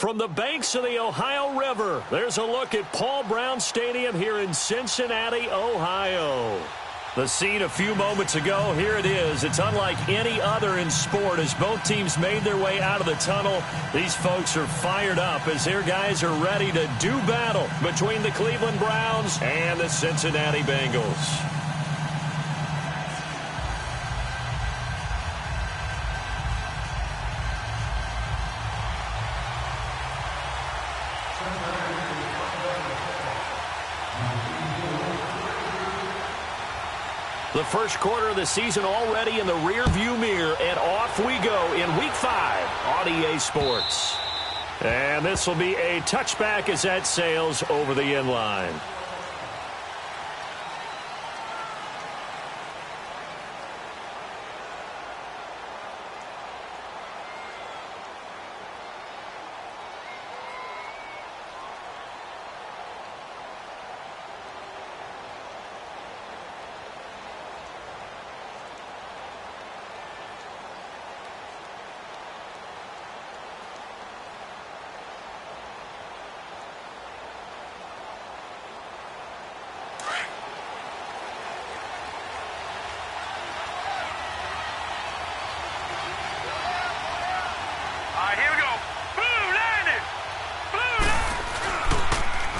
From the banks of the Ohio River, there's a look at Paul Brown Stadium here in Cincinnati, Ohio. The scene a few moments ago, here it is. It's unlike any other in sport as both teams made their way out of the tunnel. These folks are fired up as their guys are ready to do battle between the Cleveland Browns and the Cincinnati Bengals. The first quarter of the season already in the rearview mirror, and off we go in Week 5 on EA Sports. And this will be a touchback as that sails over the end line.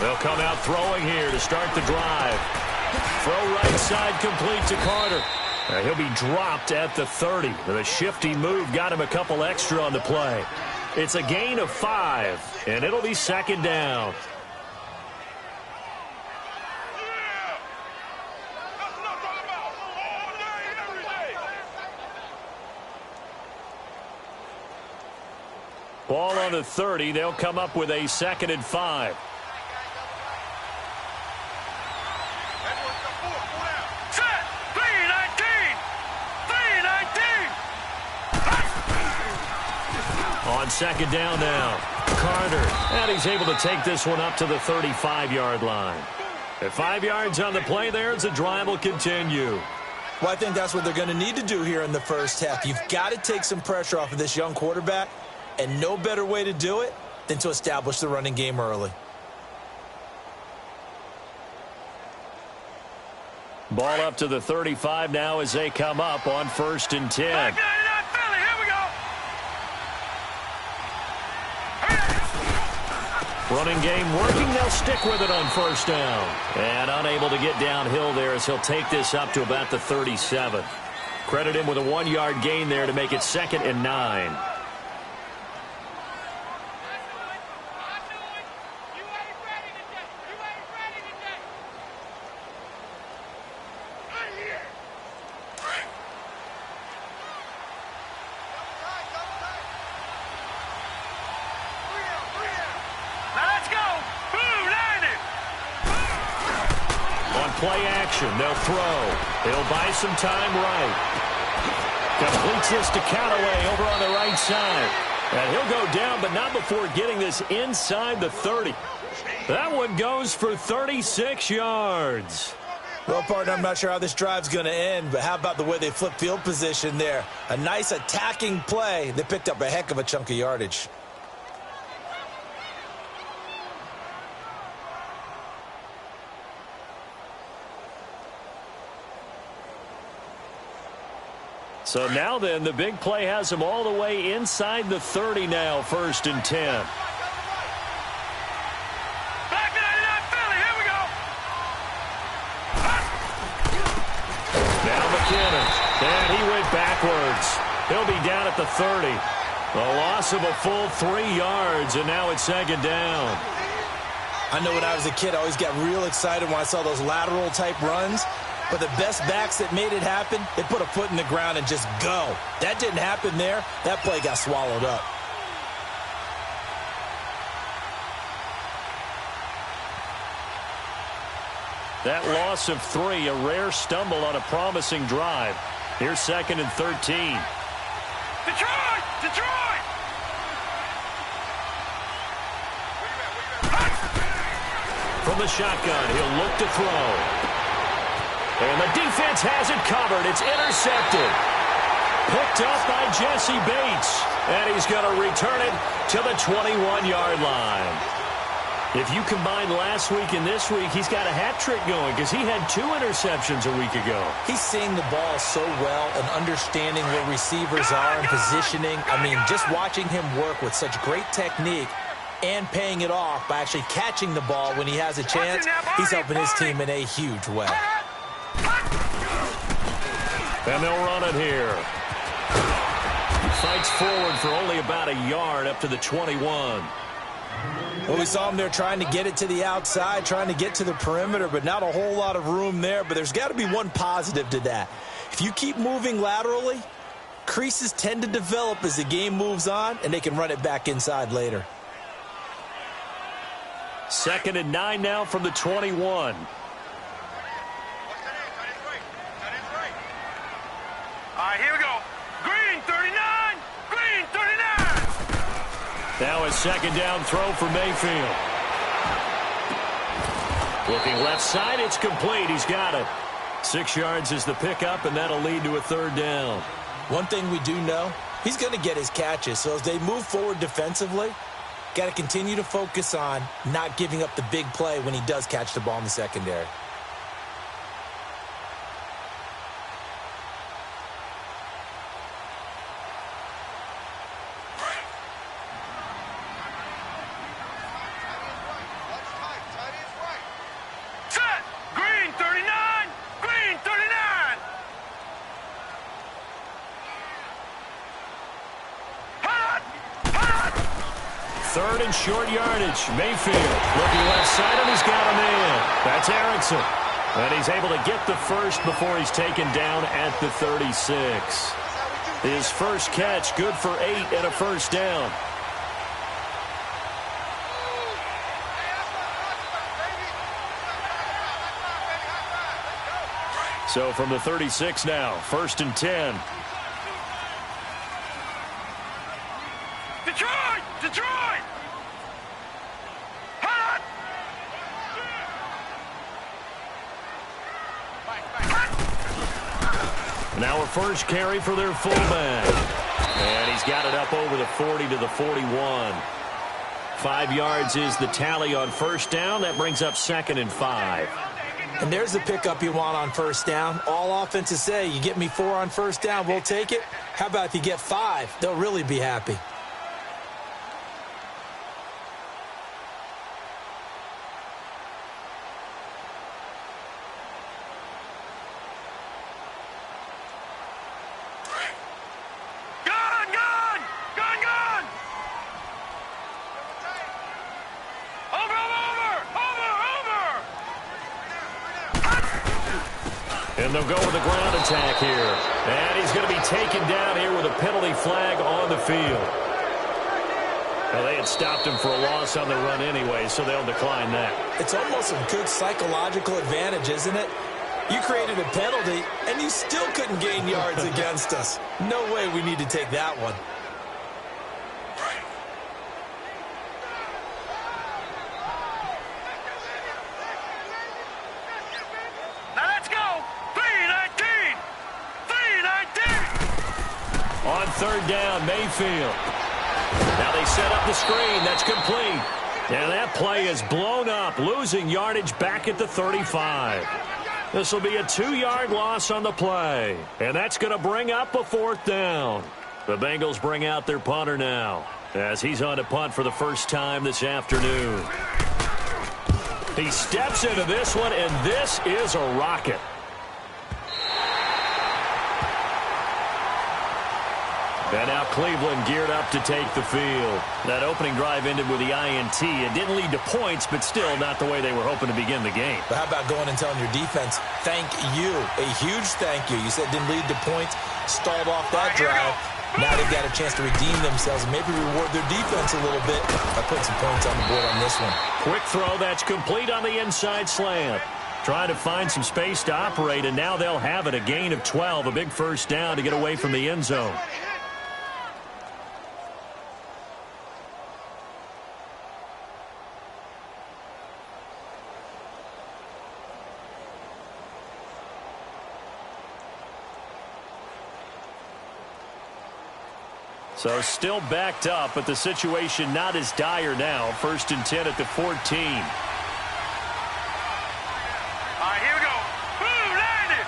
They'll come out throwing here to start the drive. Throw right side complete to Carter. He'll be dropped at the 30. With a shifty move, got him a couple extra on the play. It's a gain of 5, and it'll be second down. Ball on the 30. They'll come up with a 2nd and 5. On second down now, Carter, and he's able to take this one up to the 35-yard line. At 5 yards on the play there, the drive will continue. Well, I think that's what they're going to need to do here in the first half. You've got to take some pressure off of this young quarterback, and no better way to do it than to establish the running game early. Ball up to the 35 now as they come up on 1st and 10. Running game working. They'll stick with it on 1st down. And unable to get downhill there as he'll take this up to about the 37. Credit him with a 1-yard gain there to make it 2nd and 9. Play action. They'll throw. They'll buy some time right. Completes this to Callaway over on the right side. And he'll go down, but not before getting this inside the 30. That one goes for 36 yards. Well, partner, I'm not sure how this drive's going to end, but how about the way they flip field position there? A nice attacking play. They picked up a heck of a chunk of yardage. So now then, the big play has them all the way inside the 30 now, 1st and 10. Back to 99 Philly, here we go. Now McKinnon, and he went backwards. He'll be down at the 30. A loss of a full 3 yards, and now it's 2nd down. I know when I was a kid, I always got real excited when I saw those lateral-type runs. But the best backs that made it happen, they put a foot in the ground and just go. That didn't happen there. That play got swallowed up. That loss of 3, a rare stumble on a promising drive. Here's 2nd and 13. Detroit! Detroit! From the shotgun, he'll look to throw. And the defense has it covered. It's intercepted. Picked up by Jesse Bates. And he's going to return it to the 21-yard line. If you combine last week and this week, he's got a hat trick going because he had 2 interceptions a week ago. He's seeing the ball so well and understanding where receivers are and positioning. I mean, just watching him work with such great technique and paying it off by actually catching the ball when he has a chance, he's helping his team in a huge way. And they'll run it here. Fights forward for only about a yard up to the 21. Well, we saw him there trying to get it to the outside, trying to get to the perimeter, but not a whole lot of room there. But there's got to be one positive to that. If you keep moving laterally, creases tend to develop as the game moves on, and they can run it back inside later. 2nd and 9 now from the 21. All right, here we go. Green 39. Green 39. Now a 2nd down throw for Mayfield. Looking left side, it's complete. He's got it. 6 yards is the pickup, and that'll lead to a 3rd down. One thing we do know, he's going to get his catches. So as they move forward defensively, got to continue to focus on not giving up the big play when he does catch the ball in the secondary. Set. Green 39. Green 39. Hot. Hot. 3rd and short yardage. Mayfield looking left side, and he's got a man. That's Erickson. And he's able to get the first before he's taken down at the 36. His first catch, good for 8 and a 1st down. So from the 36 now, 1st and 10. Detroit. Detroit. Hot. Now a first carry for their fullback. And he's got it up over the 40 to the 41. 5 yards is the tally on 1st down. That brings up 2nd and 5. And there's the pickup you want on 1st down. All offenses say, you get me 4 on 1st down, we'll take it. How about if you get 5? They'll really be happy. Gun. Gun. Gun. Gun. Over. And they'll go with the ground attack here. And he's going to be taken down here with a penalty flag on the field. Well, they had stopped him for a loss on the run anyway, so they'll decline that. It's almost a good psychological advantage, isn't it? You created a penalty, and you still couldn't gain yards against us. No way we need to take that one. Now let's go. 319. 319. On 3rd down, Mayfield. Now they set up the screen. That's complete. And that play is blown up, losing yardage back at the 35. This will be a 2-yard loss on the play. And that's going to bring up a 4th down. The Bengals bring out their punter now as he's on to punt for the first time this afternoon. He steps into this one, and this is a rocket. And now Cleveland geared up to take the field. That opening drive ended with the INT. It didn't lead to points, but still not the way they were hoping to begin the game. But how about going and telling your defense, thank you, a huge thank you. You said it didn't lead to points, stalled off that drive. Now they've got a chance to redeem themselves and maybe reward their defense a little bit by putting some points on the board on this one. Quick throw, that's complete on the inside slant. Trying to find some space to operate, and now they'll have it. A gain of 12, a big first down to get away from the end zone. So still backed up, but the situation not as dire now. 1st and 10 at the 14. All right, here we go. Blue 90.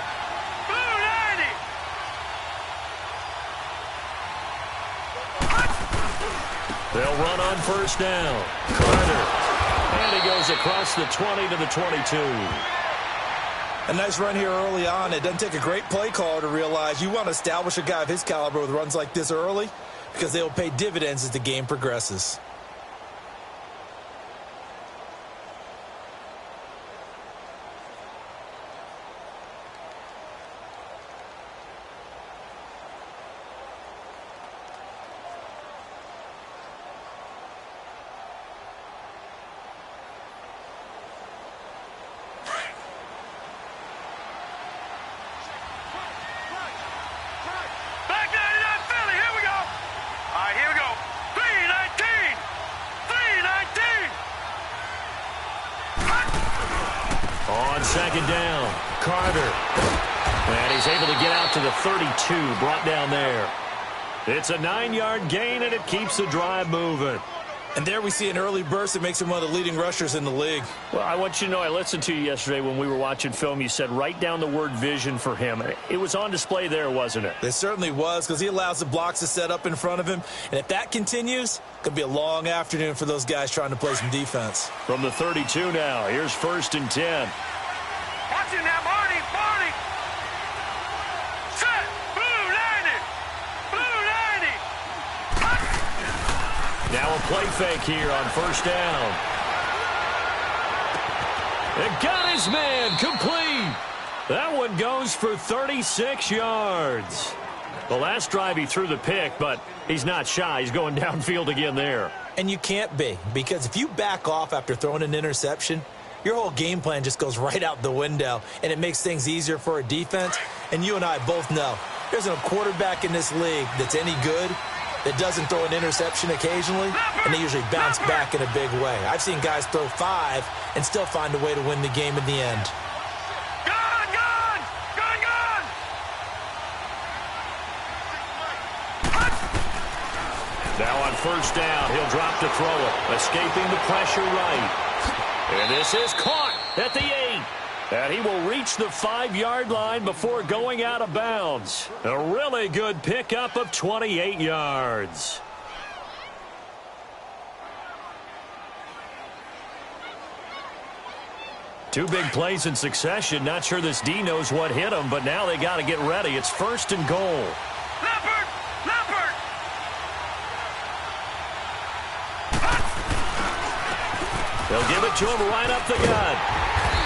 Blue 90. They'll run on 1st down. Carter. And he goes across the 20 to the 22. A nice run here early on. It doesn't take a great play caller to realize you want to establish a guy of his caliber with runs like this early, because they will pay dividends as the game progresses. Back 99 Philly. Here we go. All right, here we go. 319. 319. On 2nd down, Carter. And he's able to get out to the 32, brought down there. It's a 9-yard gain, and it keeps the drive moving. And there we see an early burst that makes him one of the leading rushers in the league. Well, I want you to know, I listened to you yesterday when we were watching film. You said write down the word vision for him. It was on display there, wasn't it? It certainly was, because he allows the blocks to set up in front of him. And if that continues, it could be a long afternoon for those guys trying to play some defense. From the 32 now, here's 1st and 10. Watch it now, Barney. Barney. Set. Blue 90. Blue 90. Now a play fake here on 1st down. It got his man complete. That one goes for 36 yards. The last drive he threw the pick, but he's not shy. He's going downfield again there. And you can't be, because if you back off after throwing an interception, your whole game plan just goes right out the window, and it makes things easier for a defense. And you and I both know there's no quarterback in this league that's any good that doesn't throw an interception occasionally, and they usually bounce back in a big way. I've seen guys throw 5 and still find a way to win the game in the end. Gone, gone. Gone, gone. Now on 1st down, he'll drop to throw it, escaping the pressure right. And this is caught at the 8. And he will reach the 5-yard line before going out of bounds. A really good pickup of 28 yards. Two big plays in succession. Not sure this D knows what hit him, but now they got to get ready. It's 1st and goal. Leopard. Leopard. They'll give it to him right up the gut.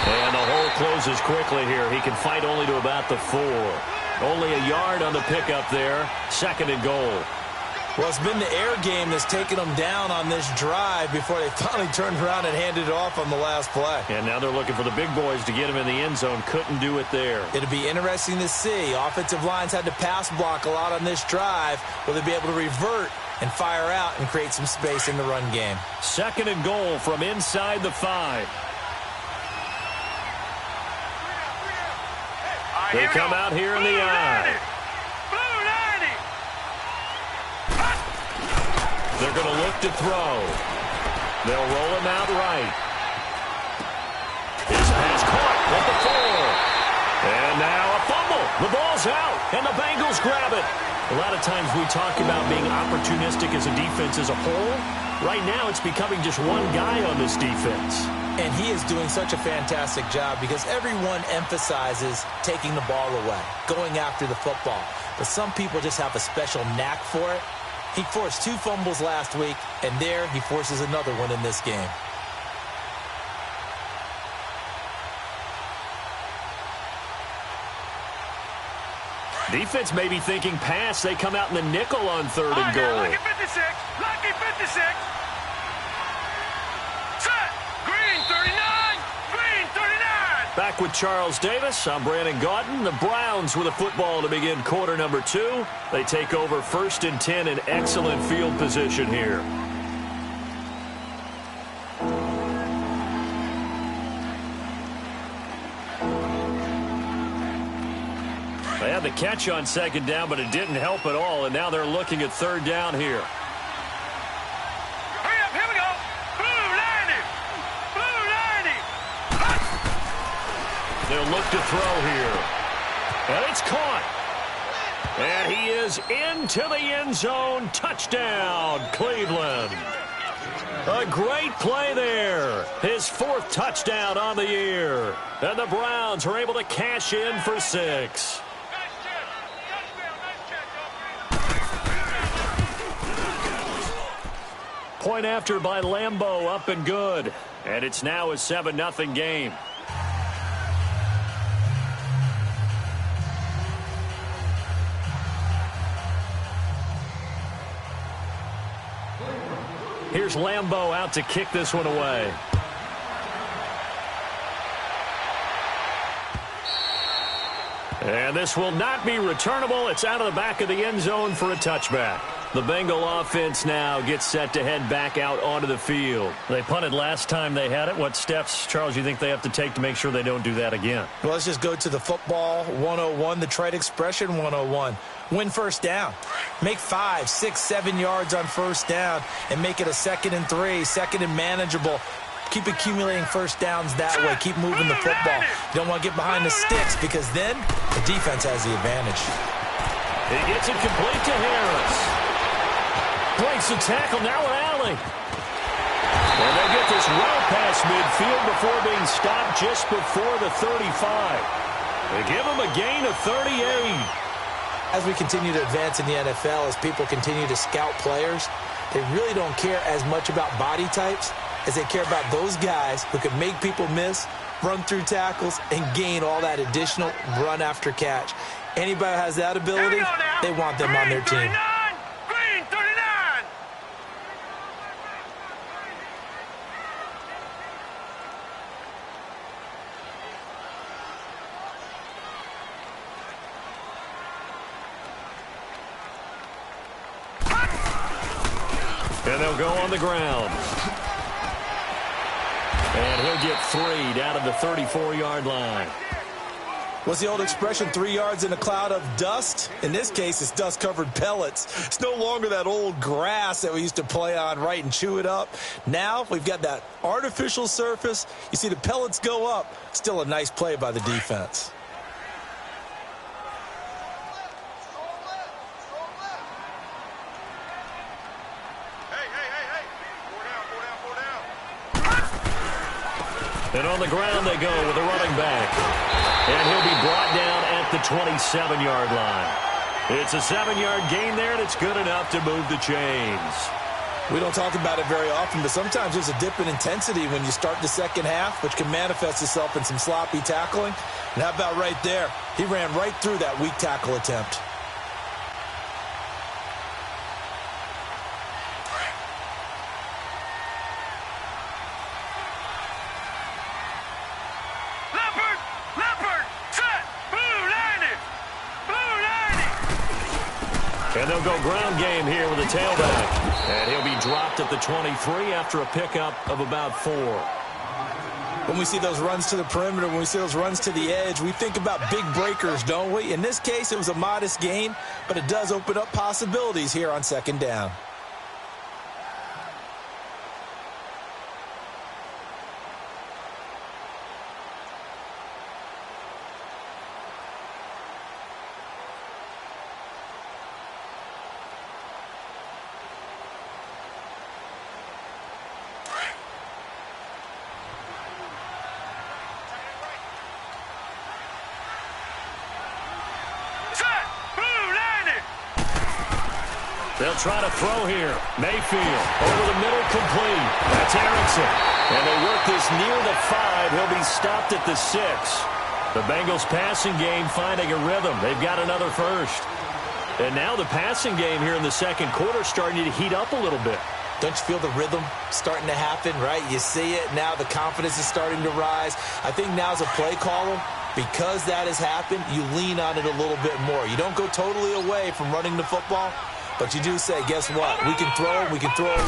And the hole closes quickly here. He can fight only to about the 4. Only a yard on the pickup there. 2nd and goal. Well, it's been the air game that's taken them down on this drive before they finally turned around and handed it off on the last play. And now they're looking for the big boys to get him in the end zone. Couldn't do it there. It'll be interesting to see. Offensive lines had to pass block a lot on this drive. Will they be able to revert and fire out and create some space in the run game? 2nd and goal from inside the 5. They come out here in the eye. Blue 90. They're going to look to throw. They'll roll him out right. His pass caught at the 4. And now a fumble. The ball's out, and the Bengals grab it. A lot of times we talk about being opportunistic as a defense as a whole. Right now it's becoming just one guy on this defense. And he is doing such a fantastic job because everyone emphasizes taking the ball away, going after the football. But some people just have a special knack for it. He forced 2 fumbles last week, and there he forces another one in this game. Defense may be thinking pass. They come out in the nickel on 3rd and goal. Lucky 56. Lucky 56. Set. Green 39. Green 39. Back with Charles Davis. I'm Brandon Gaudin. The Browns with a football to begin quarter number 2. They take over 1st and 10 in excellent field position here. They had had the catch on second down, but it didn't help at all, and now they're looking at third down here. Hurry up, here we go. Blue 90. Blue 90. They'll look to throw here. And it's caught. And he is into the end zone. Touchdown, Cleveland. A great play there. His 4th touchdown on the year. And the Browns are able to cash in for 6. Point after by Lambeau, up and good. And it's now a 7-0 game. Here's Lambeau out to kick this one away. And this will not be returnable. It's out of the back of the end zone for a touchback. The Bengal offense now gets set to head back out onto the field. They punted last time they had it. What steps, Charles, you think they have to take to make sure they don't do that again? Well, let's just go to the football 101, the trade expression 101. Win first down. Make 5, 6, 7 yards on first down and make it a 2nd and 3, 2nd and manageable. Keep accumulating first downs that way. Keep moving the football. You don't want to get behind the sticks because then the defense has the advantage. He gets it complete to Harris. Breaks the tackle, now an alley. And they get this well past midfield before being stopped just before the 35. They give him a gain of 38. As we continue to advance in the NFL, as people continue to scout players, they really don't care as much about body types as they care about those guys who can make people miss, run through tackles, and gain all that additional run after catch. Anybody who has that ability, they want them on their team. Green 39. And they'll go on the ground. And he'll get 3 down at the 34-yard line. What's the old expression, 3 yards in a cloud of dust? In this case, it's dust-covered pellets. It's no longer that old grass that we used to play on, right, and chew it up. Now we've got that artificial surface. You see the pellets go up. Still a nice play by the defense. And on the ground they go with a running back. And he'll be brought down at the 27-yard line. It's a 7-yard gain there, and it's good enough to move the chains. We don't talk about it very often, but sometimes there's a dip in intensity when you start the second half, which can manifest itself in some sloppy tackling. And how about right there? He ran right through that weak tackle attempt. And they'll go ground game here with a tailback. And he'll be dropped at the 23 after a pickup of about 4. When we see those runs to the perimeter, when we see those runs to the edge, we think about big breakers, don't we? In this case, it was a modest gain, but it does open up possibilities here on second down. They'll try to throw here. Mayfield over the middle, complete. That's Erickson. And they work this near the 5. He'll be stopped at the 6. The Bengals passing game finding a rhythm. They've got another first. And now the passing game here in the second quarter starting to heat up a little bit. Don't you feel the rhythm starting to happen, right? You see it. Now the confidence is starting to rise. I think now as a play caller, because that has happened, you lean on it a little bit more. You don't go totally away from running the football, but you do say, guess what? We can throw it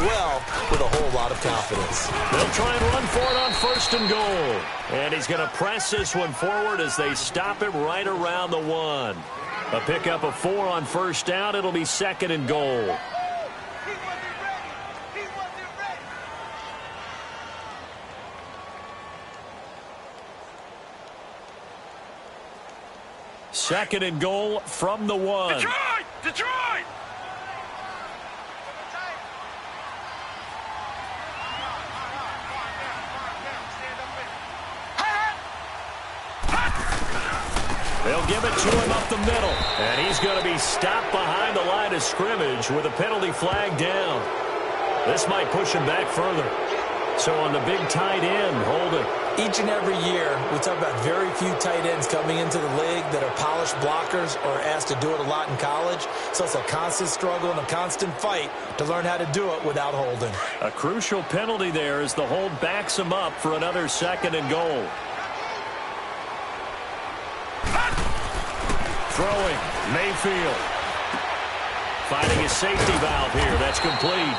well with a whole lot of confidence. They'll try and run for it on 1st and goal. And he's going to press this one forward as they stop him right around the 1. A pickup of 4 on first down. It'll be second and goal. Second and goal from the 1. Detroit! Detroit! They'll give it to him up the middle. And he's going to be stopped behind the line of scrimmage with a penalty flag down. This might push him back further. So on the big tight end, holding. Each and every year, we talk about very few tight ends coming into the league that are polished blockers or asked to do it a lot in college. So it's a constant struggle and a constant fight to learn how to do it without holding. A crucial penalty there as the hold backs him up for another second and goal. Throwing, Mayfield. Finding his safety valve here. That's complete.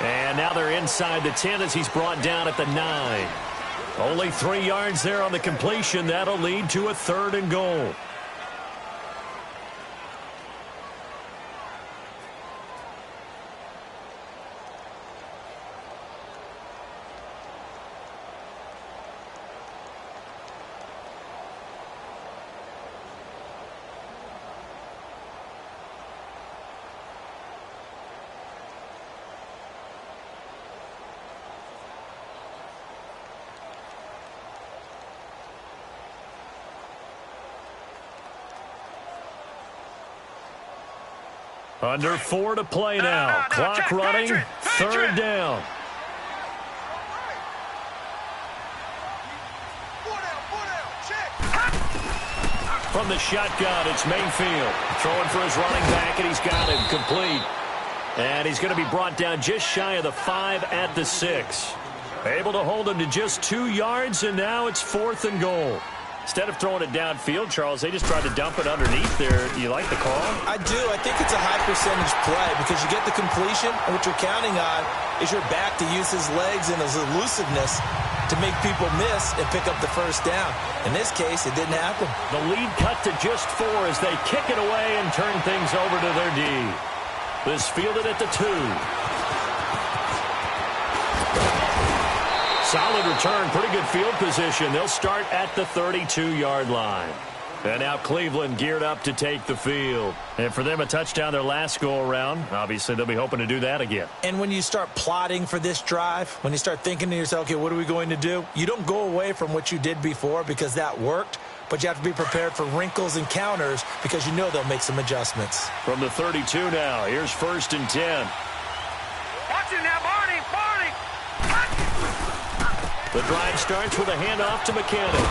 And now they're inside the 10 as he's brought down at the 9. Only 3 yards there on the completion. That'll lead to a third and goal. Under 4 to play now. Clock running. Third down. From the shotgun, it's Mayfield. Throwing for his running back, and he's got him complete. And he's going to be brought down just shy of the 5 at the 6. Able to hold him to just 2 yards, and now it's 4th and goal. Instead of throwing it downfield, Charles, they just tried to dump it underneath there. You like the call? I do. I think it's a high percentage play because you get the completion, and what you're counting on is your back to use his legs and his elusiveness to make people miss and pick up the first down. In this case, it didn't happen. The lead cut to just 4 as they kick it away and turn things over to their D. This fielded at the 2. Solid return, pretty good field position. They'll start at the 32-yard line. And now Cleveland geared up to take the field. And for them, a touchdown their last go-around. Obviously, they'll be hoping to do that again. And when you start plotting for this drive, when you start thinking to yourself, okay, what are we going to do? You don't go away from what you did before because that worked, but you have to be prepared for wrinkles and counters because you know they'll make some adjustments. From the 32 now, here's 1st and 10. Watch it now, Barney! The drive starts with a handoff to McKinnon.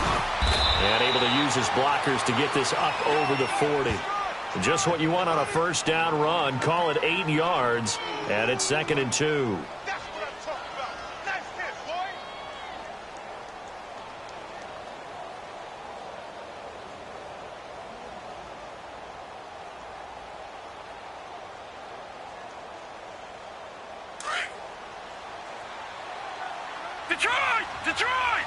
And able to use his blockers to get this up over the 40. Just what you want on a first down run. Call it 8 yards. And it's 2nd and 2. That's what I'm talking about. Nice hit, boy. Detroit! Detroit!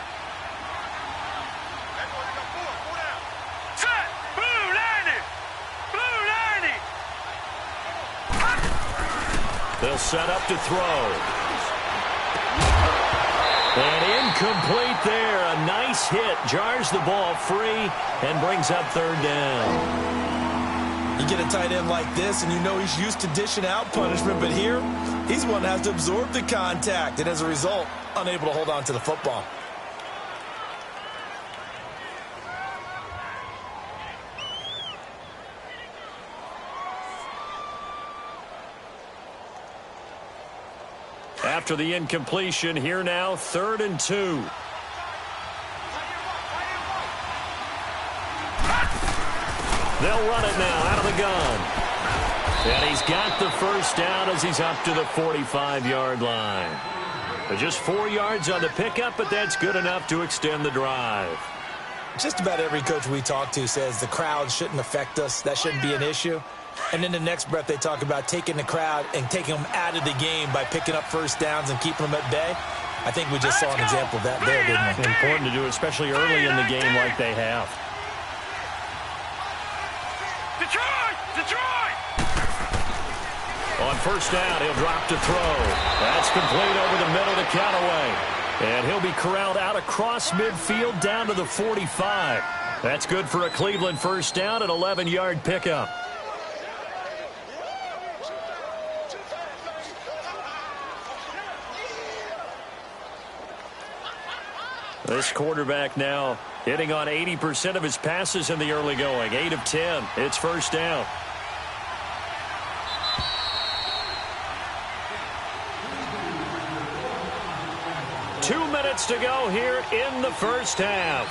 Set! Blue 90! Blue 90! They'll set up to throw. And incomplete there. A nice hit. Jars the ball free and brings up 3rd down. You get a tight end like this, and you know he's used to dishing out punishment, but here, he's one that has to absorb the contact, and as a result, unable to hold on to the football. After the incompletion, here now, 3rd and 2. They'll run it now out of the gun. And he's got the first down as he's up to the 45-yard line. Just 4 yards on the pickup, but that's good enough to extend the drive. Just about every coach we talk to says the crowd shouldn't affect us. That shouldn't be an issue. And in the next breath, they talk about taking the crowd and taking them out of the game by picking up first downs and keeping them at bay. I think we just saw an example of that there, didn't we? Important to do, especially early in the game like they have. Detroit! Detroit! On first down, he'll drop to throw. That's complete over the middle to Callaway. And he'll be corralled out across midfield down to the 45. That's good for a Cleveland first down, an 11-yard pickup. This quarterback now hitting on 80% of his passes in the early going. 8 of 10. It's first down. Two minutes to go here in the first half.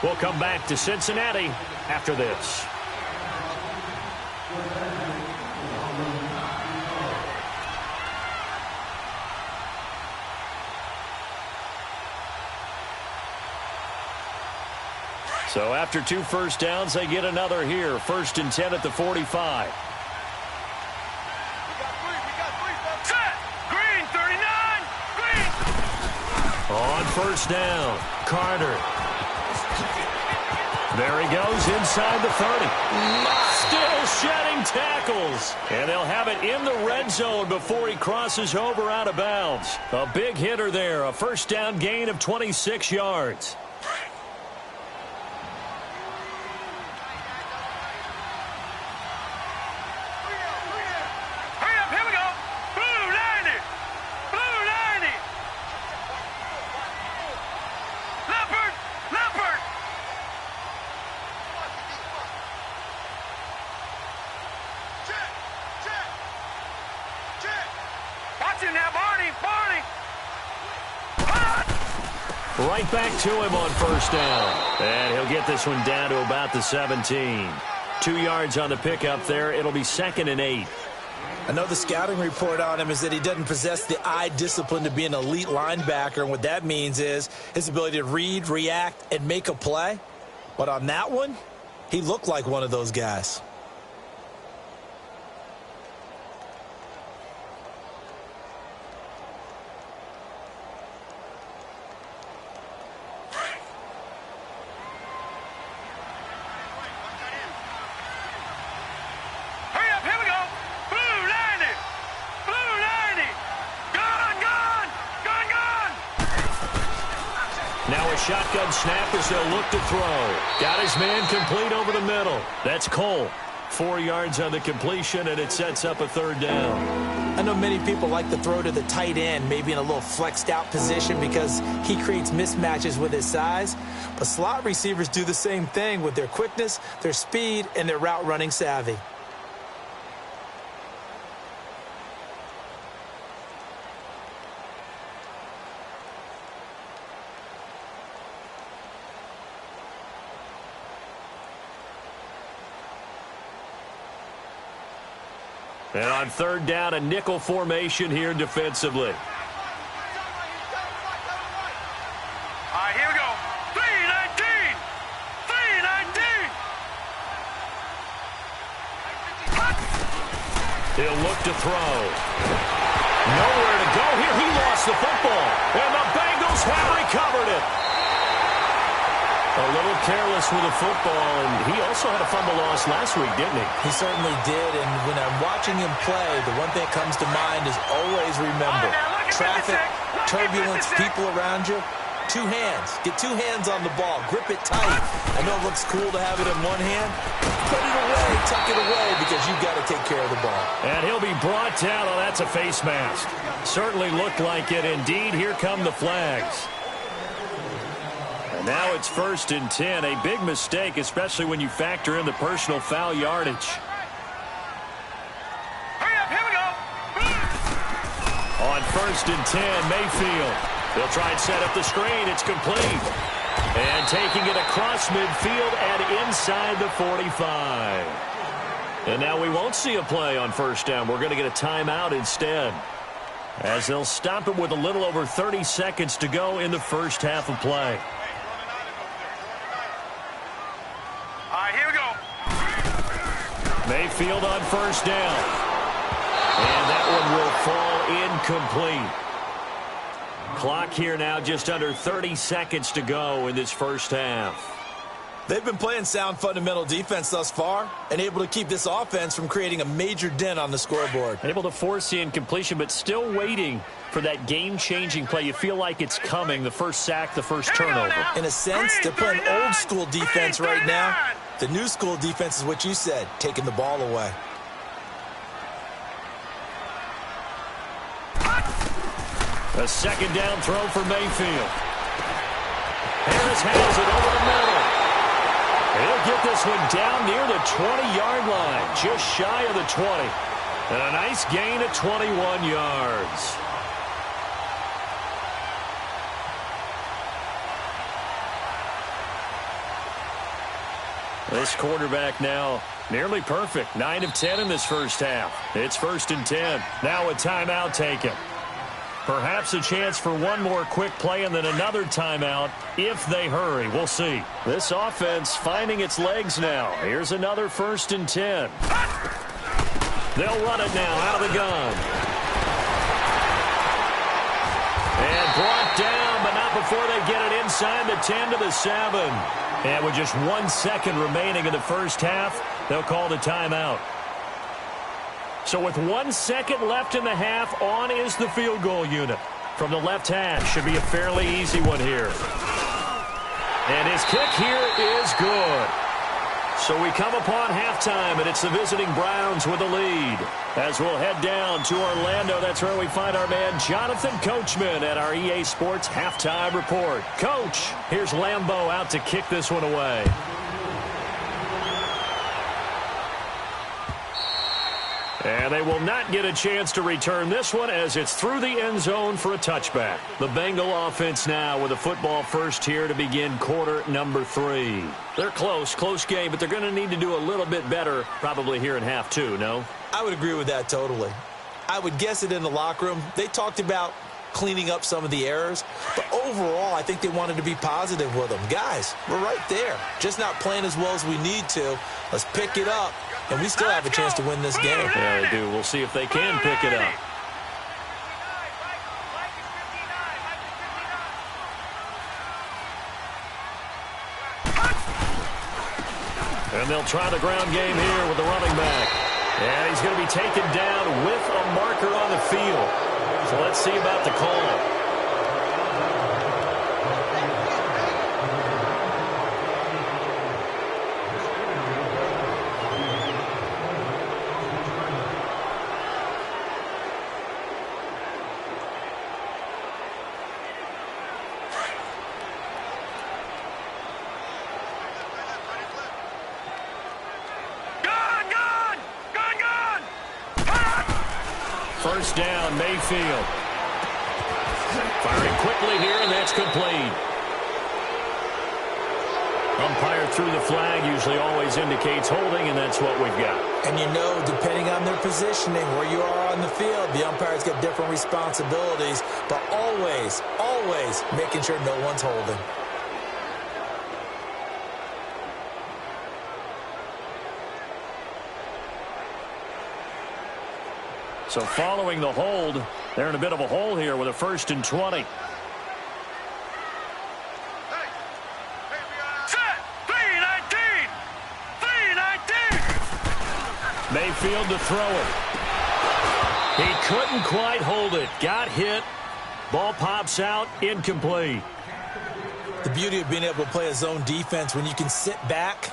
We'll come back to Cincinnati after this. So after 2 first downs, they get another here. 1st and 10 at the 45. Set! Green, 39! Green! On first down, Carter. There he goes inside the 30. Still shedding tackles. And they'll have it in the red zone before he crosses over out of bounds. A big hitter there. A first down gain of 26 yards. Right back to him on first down. And he'll get this one down to about the 17. 2 yards on the pickup there. It'll be 2nd and 8. I know the scouting report on him is that he doesn't possess the eye discipline to be an elite linebacker. And what that means is his ability to read, react, and make a play. But on that one, he looked like one of those guys. Shotgun snap as they'll look to throw. Got his man complete over the middle. That's Cole. 4 yards on the completion, and it sets up a 3rd down. I know many people like to throw to the tight end, maybe in a little flexed out position because he creates mismatches with his size. But slot receivers do the same thing with their quickness, their speed, and their route running savvy. And on 3rd down, a nickel formation here defensively. All right, here we go. 3-19! 3-19! He'll look to throw. Nowhere to go here. He lost the football. And the Bengals have recovered it. A little careless with the football, and he also had a fumble loss last week, didn't he? He certainly did, and when I'm watching him play, the one thing that comes to mind is always remember, traffic, turbulence, people around you, 2 hands. Get 2 hands on the ball. Grip it tight. I know it looks cool to have it in one hand. Put it away, tuck it away, because you've got to take care of the ball. And he'll be brought down. Oh, that's a face mask. Certainly looked like it. Indeed, here come the flags. And now it's 1st and 10. A big mistake, especially when you factor in the personal foul yardage. Hurry up, here we go. On 1st and 10, Mayfield. They'll try and set up the screen. It's complete. And taking it across midfield and inside the 45. And now we won't see a play on 1st down. We're going to get a timeout instead, as they'll stop it with a little over 30 seconds to go in the first half of play. Mayfield on 1st down. And that one will fall incomplete. Clock here now just under 30 seconds to go in this first half. They've been playing sound fundamental defense thus far and able to keep this offense from creating a major dent on the scoreboard. Able to force the incompletion, but still waiting for that game-changing play. You feel like it's coming, the first sack, the first turnover. In a sense, they're playing old-school defense right now. The new school defense is what you said, taking the ball away. A second down throw for Mayfield. Harris has it over the middle. He'll get this one down near the 20-yard line, just shy of the 20. And a nice gain of 21 yards. This quarterback now nearly perfect. 9 of 10 in this first half. It's 1st and 10. Now a timeout taken. Perhaps a chance for one more quick play and then another timeout if they hurry. We'll see. This offense finding its legs now. Here's another 1st and 10. They'll run it now out of the gun. And brought down, but not before they get it inside the 10 to the 7. And with just 1 second remaining in the first half, they'll call the timeout. So with 1 second left in the half, on is the field goal unit. From the left hash, should be a fairly easy one here. And his kick here is good. So we come upon halftime, and it's the visiting Browns with the lead. As we'll head down to Orlando, that's where we find our man Jonathan Coachman at our EA Sports Halftime Report. Coach, here's Lambeau out to kick this one away. And they will not get a chance to return this one as it's through the end zone for a touchback. The Bengal offense now with a football first here to begin quarter number 3. They're close game, but they're going to need to do a little bit better probably here in half 2, no? I would agree with that totally. I would guess it in the locker room. They talked about cleaning up some of the errors, but overall I think they wanted to be positive with them. Guys, we're right there. Just not playing as well as we need to. Let's pick it up. And we still have a chance to win this game. Yeah, they do. We'll see if they can pick it up. And they'll try the ground game here with the running back. And he's going to be taken down with a marker on the field. So let's see about the call. First down, Mayfield. Firing quickly here, and that's complete. Umpire threw the flag, usually always indicates holding, and that's what we've got. And you know, depending on their positioning, where you are on the field, the umpires get different responsibilities, but always making sure no one's holding. So following the hold, they're in a bit of a hole here with a 1st and 20. Set! 3-19! 3-19! Mayfield to throw it. He couldn't quite hold it. Got hit. Ball pops out. Incomplete. The beauty of being able to play a zone defense when you can sit back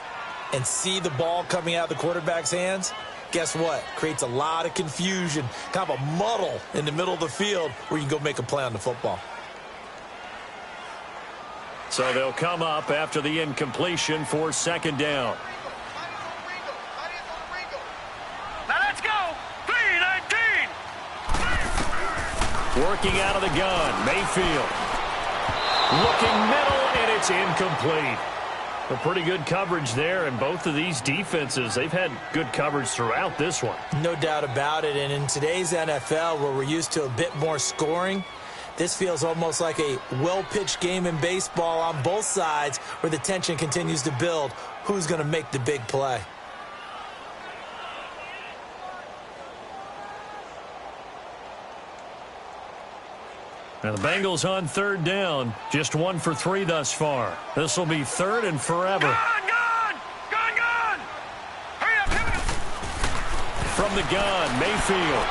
and see the ball coming out of the quarterback's hands. Guess what? Creates a lot of confusion, kind of a muddle in the middle of the field where you can go make a play on the football. So they'll come up after the incompletion for 2nd down. Now let's go! 3-19! Working out of the gun, Mayfield. Looking middle, and it's incomplete. A pretty good coverage there, and both of these defenses, they've had good coverage throughout this one. No doubt about it, and in today's NFL, where we're used to a bit more scoring, this feels almost like a well-pitched game in baseball on both sides where the tension continues to build. Who's going to make the big play? Now the Bengals on 3rd down, just 1 for 3 thus far. This will be 3rd and forever. Go! from the gun. Mayfield.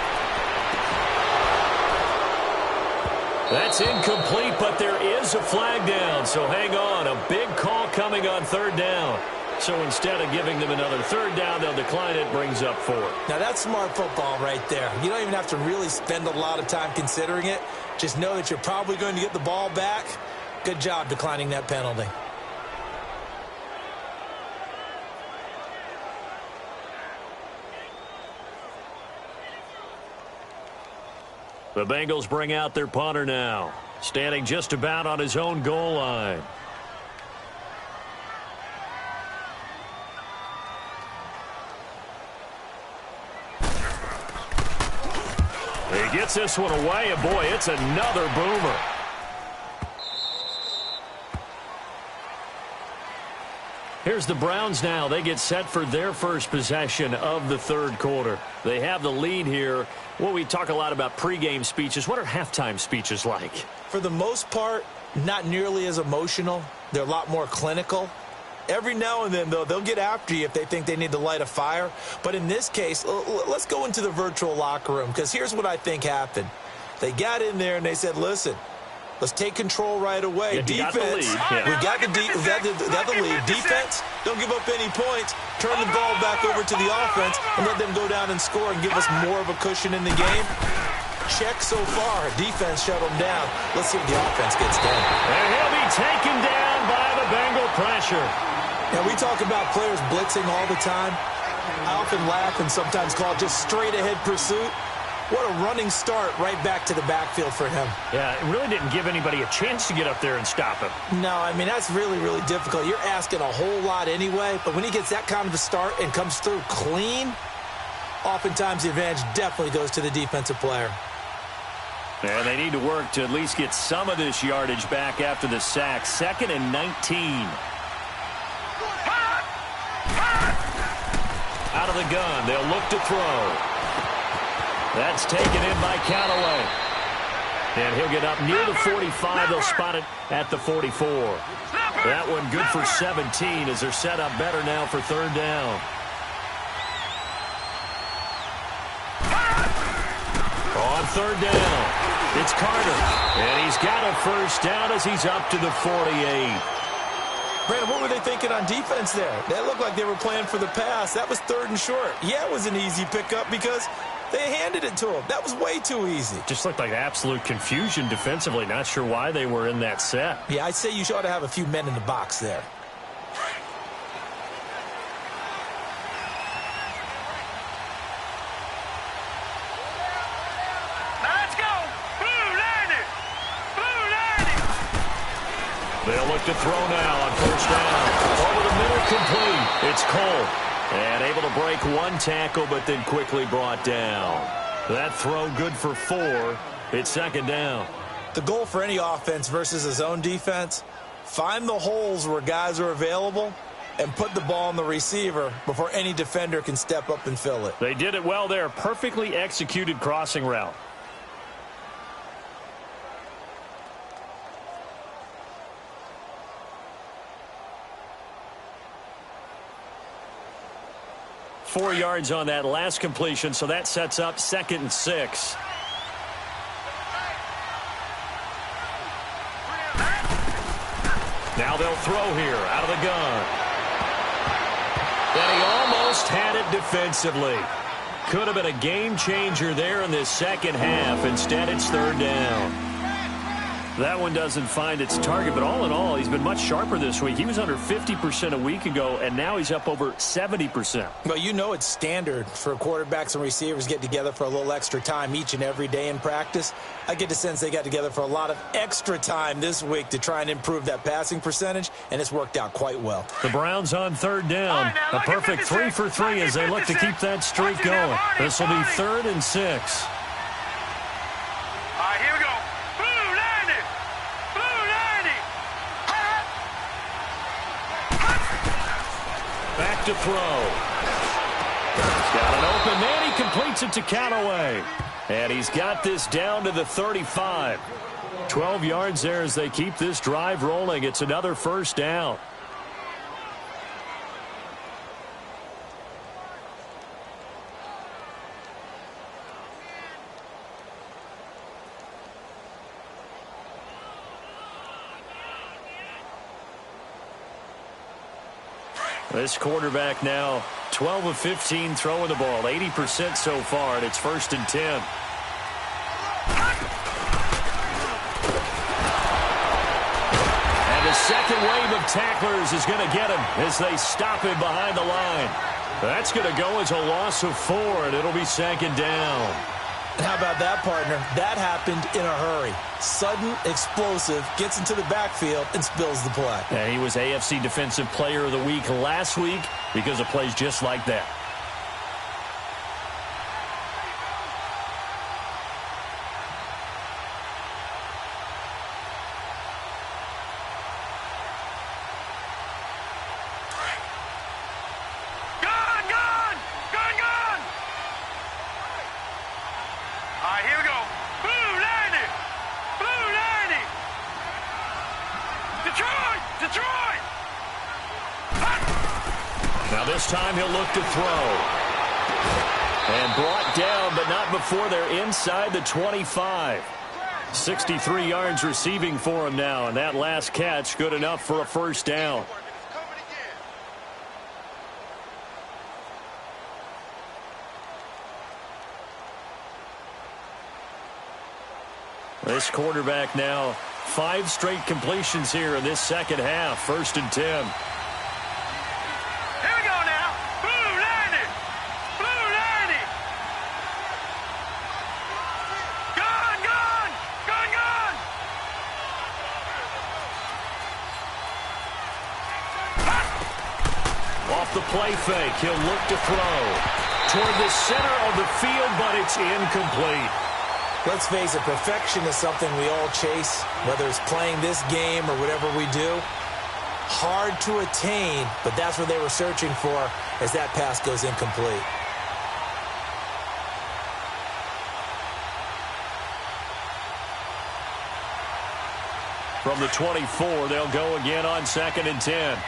That's incomplete, but there is a flag down. So hang on. A big call coming on third down. So instead of giving them another third down, they'll decline it. Brings up 4. Now, that's smart football right there. You don't even have to really spend a lot of time considering it. Just know that you're probably going to get the ball back. Good job declining that penalty. The Bengals bring out their punter now, standing just about on his own goal line. He gets this one away, and boy, it's another boomer. Here's the Browns now. They get set for their first possession of the third quarter. They have the lead here. Well, we talk a lot about pregame speeches. What are halftime speeches like? For the most part, not nearly as emotional. They're a lot more clinical. Every now and then, though, they'll get after you if they think they need to light a fire. But in this case, let's go into the virtual locker room, because here's what I think happened. They got in there and they said, listen, let's take control right away. Yeah, defense, we got the lead. Defense, don't give up any points. Turn the ball back over to the offense and let them go down and score and give us more of a cushion in the game. Check so far. Defense shut them down. Let's see if the offense gets done. And he'll be taken down by the Bengal pressure. Now, we talk about players blitzing all the time. I often laugh and sometimes call it just straight-ahead pursuit. What a running start right back to the backfield for him. Yeah, it really didn't give anybody a chance to get up there and stop him. No, I mean, that's really, really difficult. You're asking a whole lot anyway, but when he gets that kind of a start and comes through clean, oftentimes the advantage definitely goes to the defensive player. And they need to work to at least get some of this yardage back after the sack. 2nd and 19. Out of the gun, they'll look to throw. That's taken in by Callaway. And he'll get up near the 45. They'll spot it at the 44. That one good for 17 as they're set up better now for third down. On third down, it's Carter. And he's got a first down as he's up to the 48. Brandon, what were they thinking on defense there? That looked like they were playing for the pass. That was 3rd and short. Yeah, it was an easy pickup because they handed it to him. That was way too easy. Just looked like absolute confusion defensively. Not sure why they were in that set. Yeah, I'd say you ought to have a few men in the box there. Let's go. Blue landed. Blue landed. They'll look to throw now on first down. Over the middle, complete. It's Cole. And able to break one tackle, but then quickly brought down. That throw good for 4. It's 2nd down. The goal for any offense versus a zone defense, find the holes where guys are available and put the ball on the receiver before any defender can step up and fill it. They did it well there. Perfectly executed crossing route. Four yards on that last completion, so that sets up 2nd and 6. Now they'll throw here out of the gun. And he almost had it defensively. Could have been a game changer there in this second half. Instead, it's 3rd down. That one doesn't find its target, but all in all, he's been much sharper this week. He was under 50% a week ago, and now he's up over 70%. Well, you know it's standard for quarterbacks and receivers get together for a little extra time each and every day in practice. I get the sense they got together for a lot of extra time this week to try and improve that passing percentage, and it's worked out quite well. The Browns on 3rd down. A perfect 3 for 3 as they look to keep that streak going. This will be 3rd and 6. All right, here we go. Blue landed. Blue landed. Back to throw. He's got an open man. He completes it to Callaway. And he's got this down to the 35. 12 yards there as they keep this drive rolling. It's another first down. This quarterback now 12 of 15 throwing the ball, 80% so far, and it's 1st and 10. And the second wave of tacklers is going to get him as they stop him behind the line. That's going to go as a loss of 4, and it'll be 2nd down. How about that, partner? That happened in a hurry. Sudden, explosive, gets into the backfield, and spills the play. And he was AFC Defensive Player of the Week last week because of plays just like that. This time he'll look to throw. And brought down, but not before they're inside the 25. 63 yards receiving for him now, and that last catch good enough for a 1st down. This quarterback now 5 straight completions here in this second half. 1st and 10. The play fake. He'll look to throw toward the center of the field, but it's incomplete. Let's face it, perfection is something we all chase, whether it's playing this game or whatever we do. Hard to attain, but that's what they were searching for as that pass goes incomplete. From the 24, they'll go again on 2nd and 10.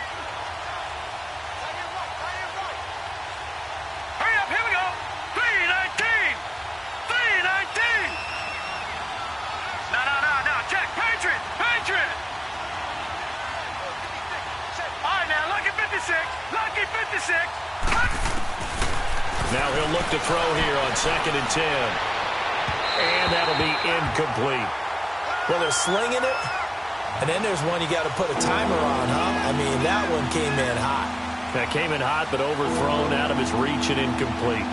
Now he'll look to throw here on 2nd and 10. And that'll be incomplete. Well, they're slinging it, and then there's one you got to put a timer on, huh? I mean, that one came in hot. That came in hot, but overthrown out of his reach and incomplete.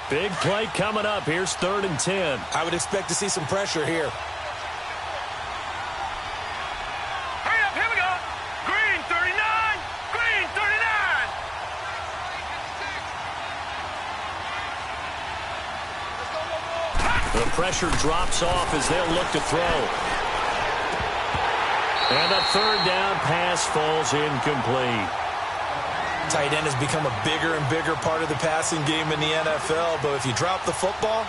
Big play coming up. Here's 3rd and 10. I would expect to see some pressure here. Hurry up, here we go. Green 39. Green 39. The pressure drops off as they'll look to throw. And a 3rd down pass falls incomplete. Tight end has become a bigger and bigger part of the passing game in the NFL, but if you drop the football,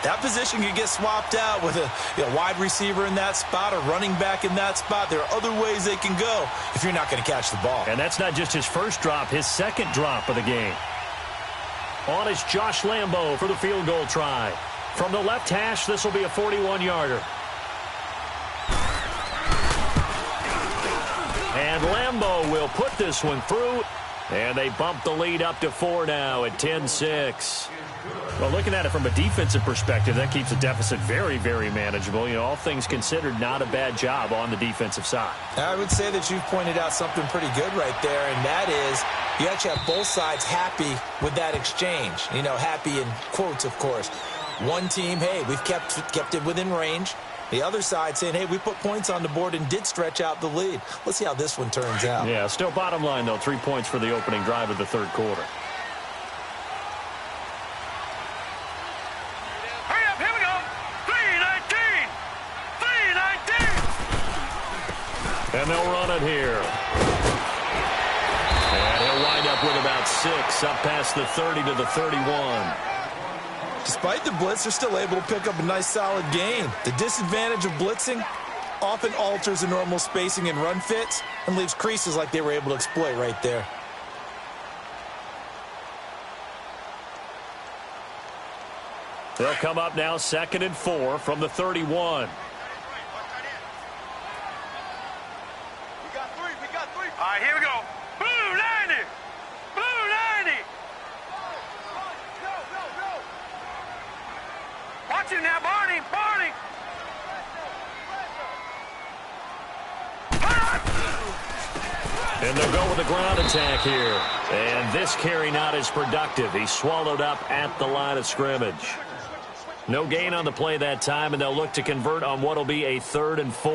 that position could get swapped out with a wide receiver in that spot, a running back in that spot. There are other ways they can go if you're not going to catch the ball. And that's not just his first drop, his second drop of the game. On is Josh Lambo for the field goal try. From the left hash, this will be a 41-yarder. And Lambo will put this one through. And they bump the lead up to 4 now at 10-6. Well, looking at it from a defensive perspective, that keeps the deficit very, very manageable. You know, all things considered, not a bad job on the defensive side. I would say that you've pointed out something pretty good right there, and that is you actually have both sides happy with that exchange. You know, happy in quotes, of course. One team, hey, we've kept it within range. The other side saying, hey, we put points on the board and did stretch out the lead. Let's see how this one turns out. Yeah, still bottom line, though, 3 points for the opening drive of the 3rd quarter. Hurry up, here we go. 3:19. 3:19. And they'll run it here. And he'll wind up with about 6 up past the 30 to the 31. Despite the blitz, they're still able to pick up a nice, solid gain. The disadvantage of blitzing often alters the normal spacing and run fits and leaves creases like they were able to exploit right there. They'll come up now 2nd and 4 from the 31. All right, here we go. Blue 90. Blue 90. Watch him now, Barney. Barney. And they'll go with a ground attack here. And this carry not as productive. He's swallowed up at the line of scrimmage. No gain on the play that time, and they'll look to convert on what will be a 3rd and 4.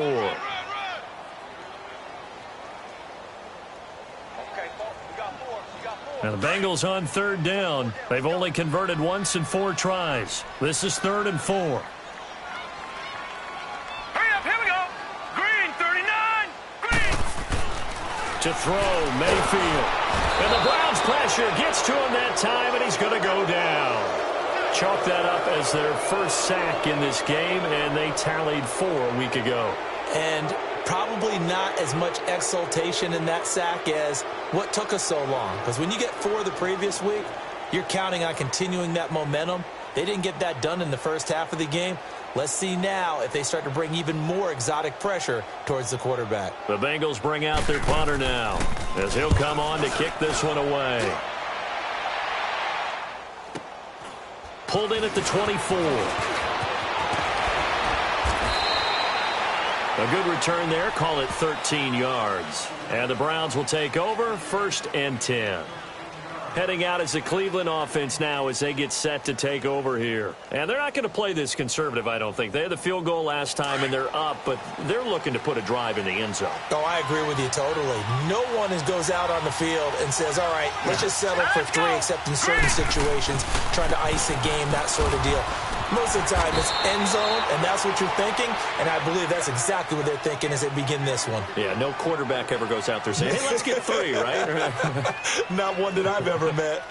Now the Bengals on 3rd down. They've only converted once in 4 tries. This is 3rd and 4. Hurry up, here we go. Green 39. Green. To throw, Mayfield. And the Browns pressure gets to him that time, and he's going to go down. Chalk that up as their first sack in this game, and they tallied 4 a week ago. And probably not as much exultation in that sack as what took us so long. Because when you get 4 the previous week, you're counting on continuing that momentum. They didn't get that done in the first half of the game. Let's see now if they start to bring even more exotic pressure towards the quarterback. The Bengals bring out their punter now as he'll come on to kick this one away. Pulled in at the 24. A good return there. Call it 13 yards. And the Browns will take over 1st and 10. Heading out as the Cleveland offense now as they get set to take over here. And they're not going to play this conservative, I don't think. They had the field goal last time, and they're up, but they're looking to put a drive in the end zone. Oh, I agree with you totally. No one goes out on the field and says, all right, let's just settle for 3, except in certain situations, trying to ice a game, that sort of deal. Most of the time, it's end zone, and that's what you're thinking, and I believe that's exactly what they're thinking as they begin this one. Yeah, no quarterback ever goes out there saying, hey, let's get 3, right? Not one that I've ever met.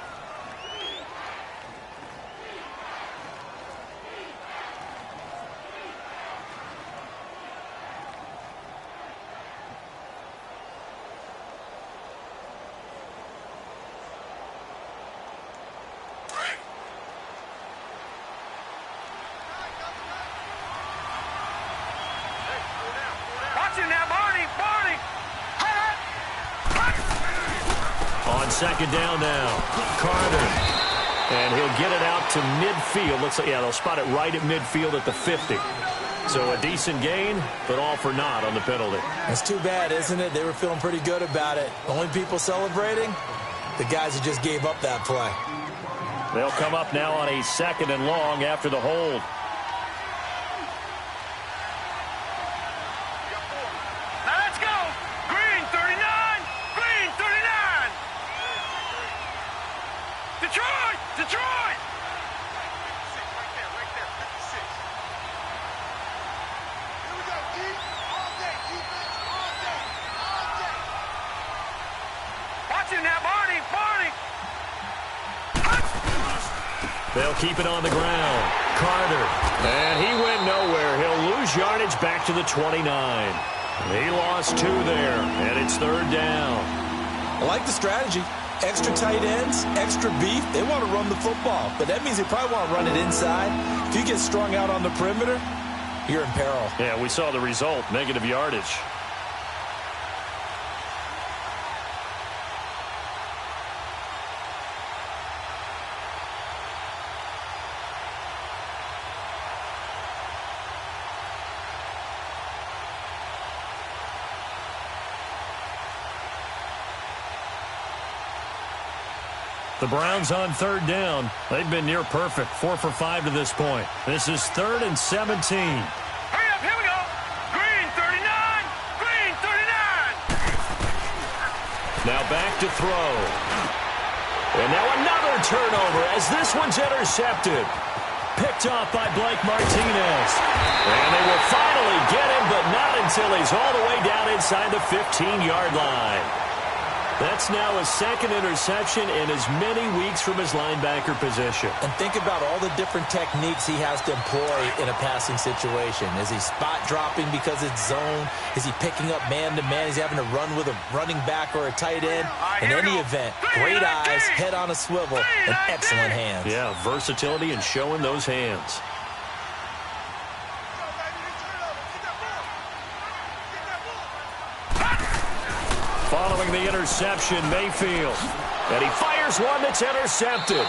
On 2nd down now, Carter. And he'll get it out to midfield. Looks like, yeah, they'll spot it right at midfield at the 50. So a decent gain, but all for naught on the penalty. That's too bad, isn't it? They were feeling pretty good about it. Only people celebrating, the guys who just gave up that play. They'll come up now on a 2nd and long after the hold. Now let's go. Green 39. Green 39. Detroit. Detroit. Right there. 56. Here we go. Deep. All day. Defense. All day. Watch him now, Barney. Barney. They'll keep it on the ground. Carter. And he went nowhere. He'll lose yardage back to the 29. He lost 2 there, and it's 3rd down. I like the strategy. Extra tight ends, extra beef. They want to run the football, but that means they probably want to run it inside. If you get strung out on the perimeter, you're in peril. Yeah, we saw the result, negative yardage. The Browns on 3rd down. They've been near perfect, 4 for 5 to this point. This is 3rd and 17. Hurry up, here we go. Green 39. Green 39. Now back to throw. And now another turnover as this one's intercepted. Picked off by Blake Martinez. And they will finally get him, but not until he's all the way down inside the 15-yard line. That's now his second interception in as many weeks from his linebacker position. And think about all the different techniques he has to employ in a passing situation. Is he spot dropping because it's zone? Is he picking up man-to-man? Is he having to run with a running back or a tight end? In any event, great eyes, head on a swivel, and excellent hands. Yeah, versatility and showing those hands. Following the interception, Mayfield. And he fires one that's intercepted.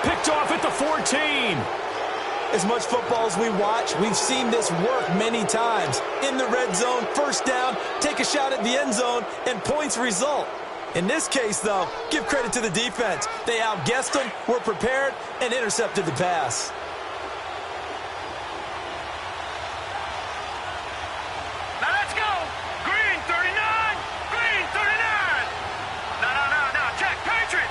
Picked off at the 14. As much football as we watch, we've seen this work many times. In the red zone, first down, take a shot at the end zone, and points result. In this case, though, give credit to the defense. They outguessed them, were prepared, and intercepted the pass. Now let's go. Green 39. Green 39. No. Check. Patriot.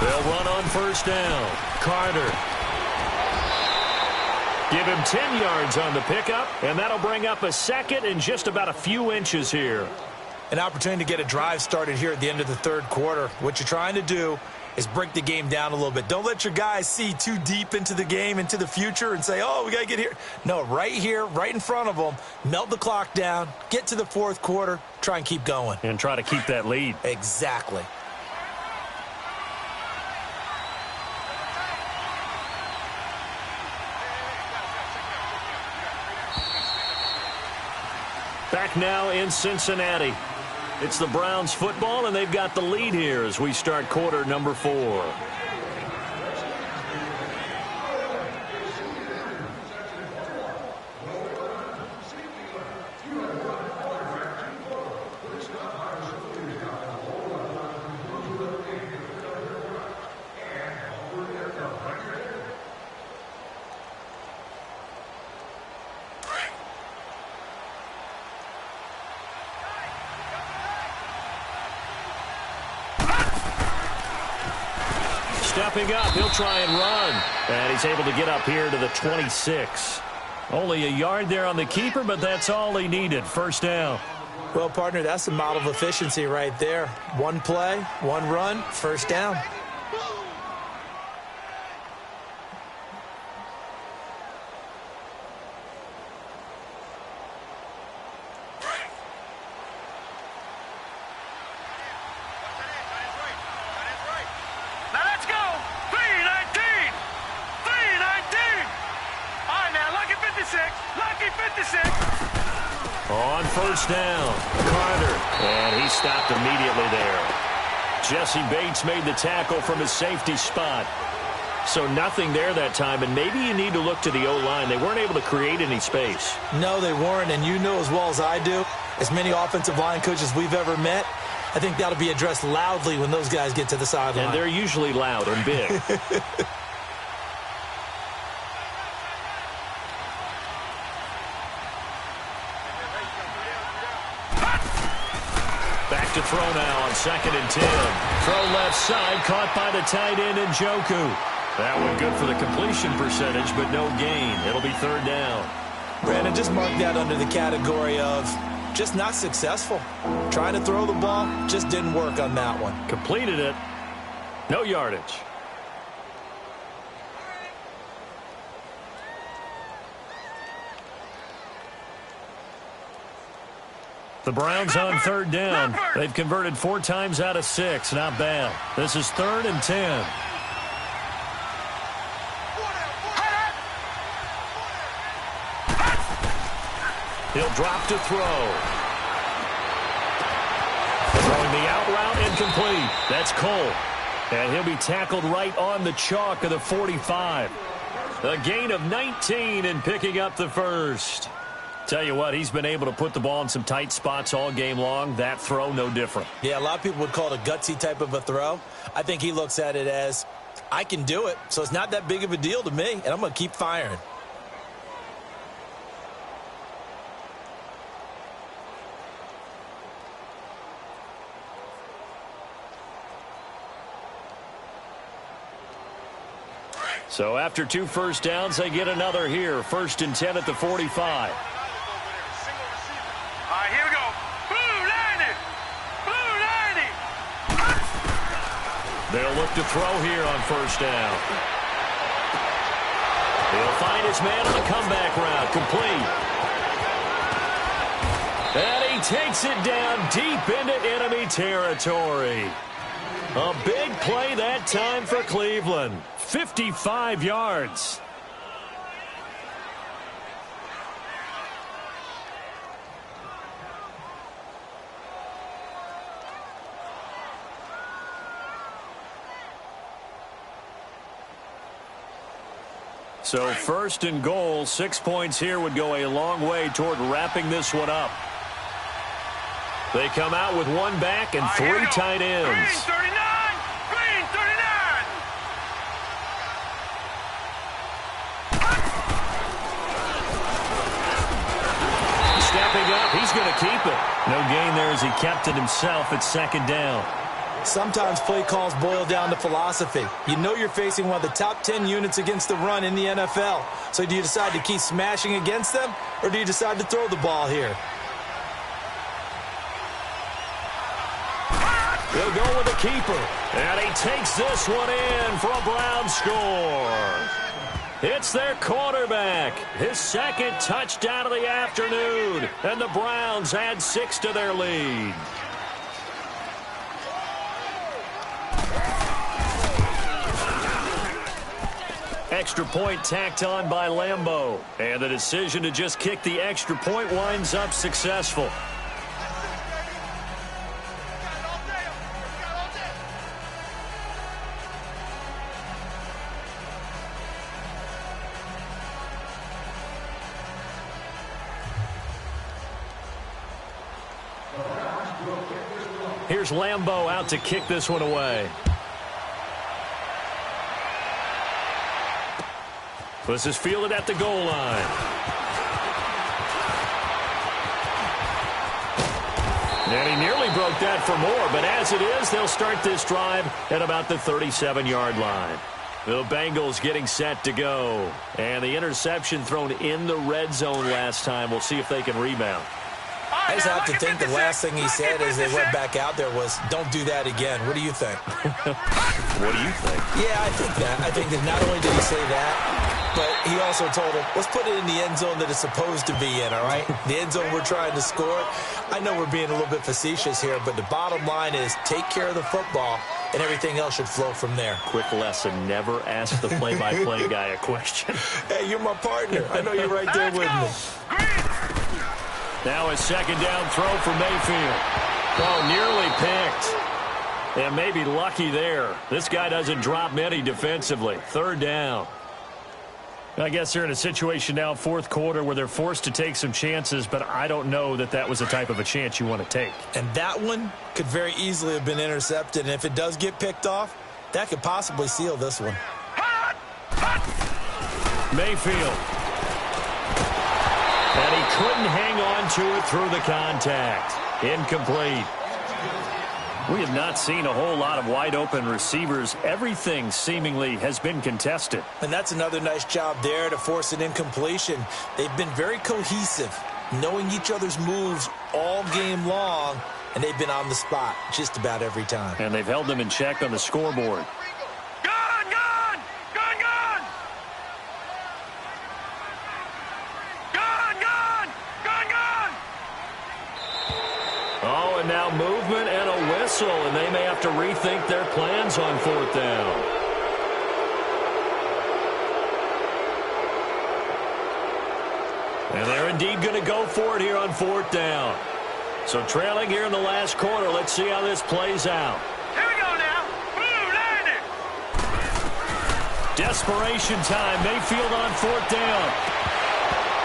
They'll run on first down. Carter. Give him 10 yards on the pickup, and that'll bring up a second and just about a few inches here. An opportunity to get a drive started here at the end of the third quarter. What you're trying to do is break the game down a little bit. Don't let your guys see too deep into the game, into the future, and say, oh, we got to get here. No, right here, right in front of them, melt the clock down, get to the fourth quarter, try and keep going. And try to keep that lead. Exactly. Back now in Cincinnati. It's the Browns football, and they've got the lead here as we start quarter number 4. Stepping up, he'll try and run. And he's able to get up here to the 26. Only a yard there on the keeper, but that's all he needed. First down. Well, partner, that's a model of efficiency right there. One play, one run, first down. On first down, Carter, and he stopped immediately there. Jesse Bates made the tackle from his safety spot. So nothing there that time, and maybe you need to look to the O-line. They weren't able to create any space. No, they weren't, and you know as well as I do, as many offensive line coaches we've ever met, I think that'll be addressed loudly when those guys get to the sideline. And they're usually loud and big. To throw now on 2nd and 10. Throw left side, caught by the tight end Njoku. That one good for the completion percentage, but no gain. It'll be third down. Brandon, just mark that under the category of just not successful. Trying to throw the ball, just didn't work on that one. Completed it. No yardage. The Browns on third down. They've converted 4 times out of 6. Not bad. This is 3rd and 10. He'll drop to throw. Throwing the out route incomplete. That's Cole. And he'll be tackled right on the chalk of the 45. A gain of 19 and picking up the first. Tell you what, he's been able to put the ball in some tight spots all game long. That throw, no different. Yeah, a lot of people would call it a gutsy type of a throw. I think he looks at it as, I can do it, so it's not that big of a deal to me, and I'm going to keep firing. So after 2 first downs, they get another here. 1st and 10 at the 45. They'll look to throw here on first down. He'll find his man on the comeback route. Complete. And he takes it down deep into enemy territory. A big play that time for Cleveland. 55 yards. So first and goal, 6 points here would go a long way toward wrapping this one up. They come out with one back and three tight ends. Green 39! Green 39! Stepping up, he's going to keep it. No gain there as he kept it himself at second down. Sometimes play calls boil down to philosophy. You know you're facing one of the top 10 units against the run in the NFL. So do you decide to keep smashing against them, or do you decide to throw the ball here? He'll go with the keeper. And he takes this one in for a Brown score. It's their quarterback. His second touchdown of the afternoon. And the Browns add 6 to their lead. Extra point tacked on by Lambeau. And the decision to just kick the extra point winds up successful. Here's Lambeau out to kick this one away. This is fielded at the goal line. And he nearly broke that for more, but as it is, they'll start this drive at about the 37-yard line. The Bengals getting set to go. And the interception thrown in the red zone last time. We'll see if they can rebound. I just have to think the last thing he said as they went back out there was, don't do that again. What do you think? What do you think? Yeah, I think that. I think that not only did he say that, but he also told him, let's put it in the end zone that it's supposed to be in, all right? The end zone we're trying to score. I know we're being a little bit facetious here, but the bottom line is take care of the football, and everything else should flow from there. Quick lesson, never ask the play-by-play guy a question. Hey, you're my partner. I know you're right there with me. Now a second down throw for Mayfield. Oh, nearly picked. And maybe lucky there. This guy doesn't drop many defensively. Third down. I guess they're in a situation now, fourth quarter, where they're forced to take some chances, but I don't know that that was the type of a chance you want to take. And that one could very easily have been intercepted, and if it does get picked off, that could possibly seal this one. Mayfield. And he couldn't hang on to it through the contact. Incomplete. We have not seen a whole lot of wide-open receivers. Everything seemingly has been contested. And that's another nice job there to force an incompletion. They've been very cohesive, knowing each other's moves all game long, and they've been on the spot just about every time. And they've held them in check on the scoreboard. Gun, gun! Gun, gun! Gun, gun! Gun, gun! Oh, and now movement and a whistle, and they may have to rethink their plans on fourth down. And they're indeed going to go for it here on fourth down. So trailing here in the last quarter, let's see how this plays out. Here we go now. Boom, land it. Desperation time. Mayfield on fourth down.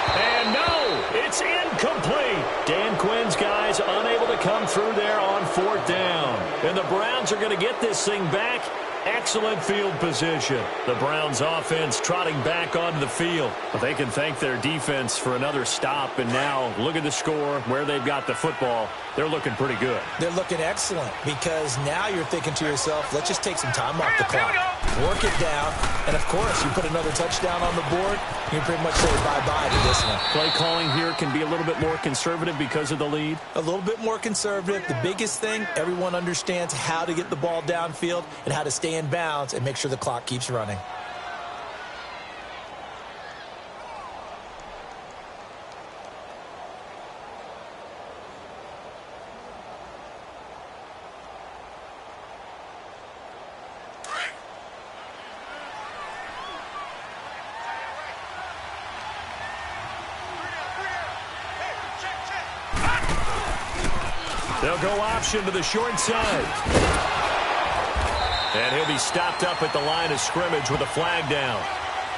And no, it's incomplete. Dan Quinn's guys unable to come through there on fourth down. And the Browns are going to get this thing back Excellent field position. The Browns offense trotting back onto the field. But they can thank their defense for another stop. And now look at the score, where they've got the football. They're looking pretty good. They're looking excellent because now you're thinking to yourself, let's just take some time off the clock. Work it down. And, of course, you put another touchdown on the board, you pretty much say bye-bye to this one. Play calling here can be a little bit more conservative because of the lead. A little bit more conservative. The biggest thing, everyone understands how to get the ball downfield and how to stay in bounds and make sure the clock keeps running. They'll go option to the short side. And he'll be stopped up at the line of scrimmage with a flag down.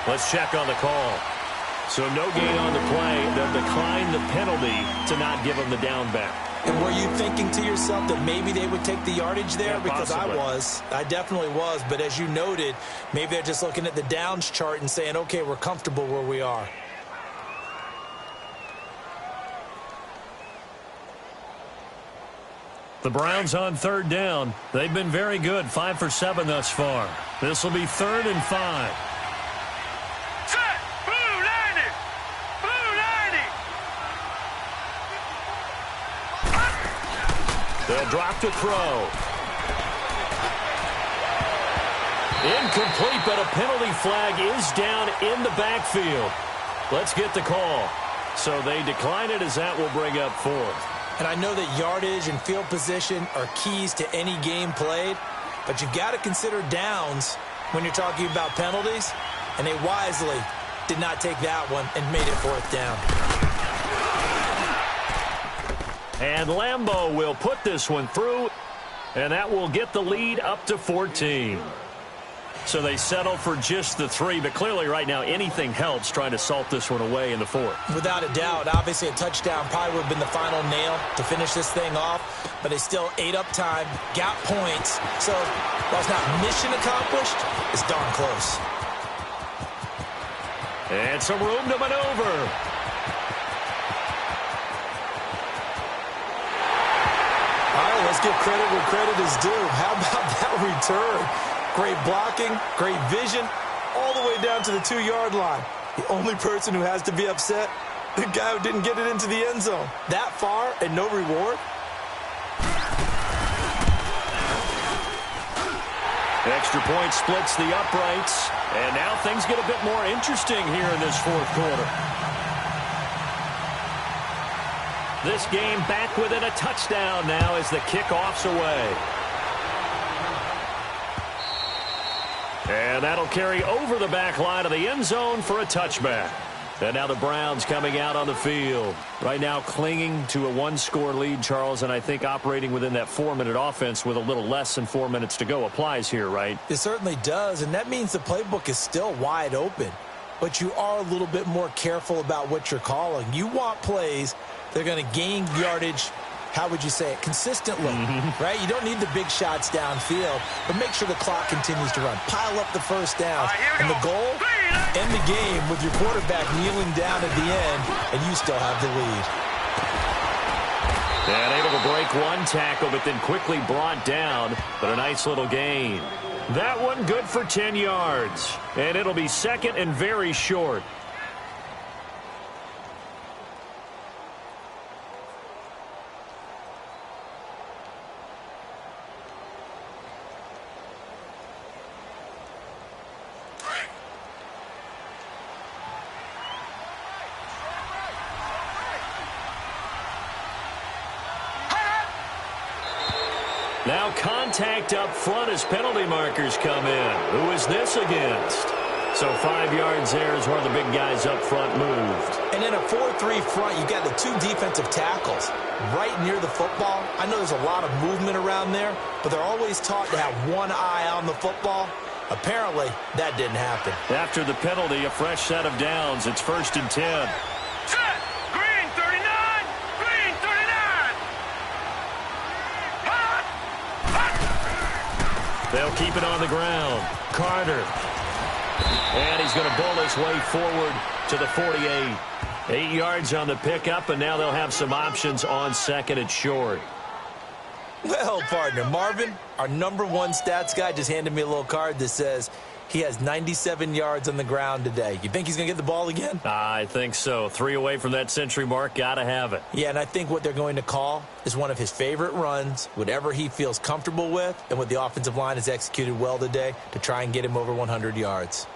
Let's check on the call. So no gain on the play. They'll decline the penalty to not give him the down back. And were you thinking to yourself that maybe they would take the yardage there? Yeah, because possibly. I definitely was. But as you noted, maybe they're just looking at the downs chart and saying, okay, we're comfortable where we are. The Browns on third down. They've been very good, 5 for 7 thus far. This will be 3rd and 5. Set! Blue 90! Blue 90! They'll drop to throw. Incomplete, but a penalty flag is down in the backfield. Let's get the call. So they decline it as that will bring up 4th. And I know that yardage and field position are keys to any game played, but you've got to consider downs when you're talking about penalties, and they wisely did not take that one and made it 4th down. And Lambeau will put this one through, and that will get the lead up to 14. So they settle for just the 3, but clearly right now anything helps trying to salt this one away in the 4th. Without a doubt, obviously a touchdown probably would have been the final nail to finish this thing off, but they still ate up time, got points. So while it's not mission accomplished, it's darn close. And some room to maneuver. All right, let's give credit where credit is due. How about that return? Great blocking, great vision, all the way down to the 2-yard line. The only person who has to be upset, the guy who didn't get it into the end zone. That far and no reward? Extra point splits the uprights, and now things get a bit more interesting here in this 4th quarter. This game back within a touchdown now as the kickoff's away. And that'll carry over the back line of the end zone for a touchback. And now the Browns coming out on the field. Right now clinging to a 1-score lead, Charles, and I think operating within that 4-minute offense with a little less than 4 minutes to go applies here, right? It certainly does, and that means the playbook is still wide open. But you are a little bit more careful about what you're calling. You want plays that are going to gain yardage, how would you say it, consistently, right? You don't need the big shots downfield, but make sure the clock continues to run. Pile up the first down. And the goal, end the game with your quarterback kneeling down at the end, and you still have the lead. And able to break one tackle, but then quickly brought down, but a nice little gain. That one good for 10 yards, and it'll be 2nd and very short. Now contact up front as penalty markers come in. Who is this against? So 5 yards there as one of the big guys up front moved. And in a 4-3 front, you've got the 2 defensive tackles right near the football. I know there's a lot of movement around there, but they're always taught to have one eye on the football. Apparently, that didn't happen. After the penalty, a fresh set of downs. It's 1st and 10. Set! Green 39! Green 39! Hot! Hot! They'll keep it on the ground. Carter. And he's going to bull his way forward to the 48. 8 yards on the pickup, and now they'll have some options on second and short. Well, partner, Marvin, our #1 stats guy, just handed me a little card that says he has 97 yards on the ground today. You think he's going to get the ball again? I think so. 3 away from that century mark. Got to have it. Yeah, and I think what they're going to call is one of his favorite runs, whatever he feels comfortable with, and what the offensive line has executed well today to try and get him over 100 yards.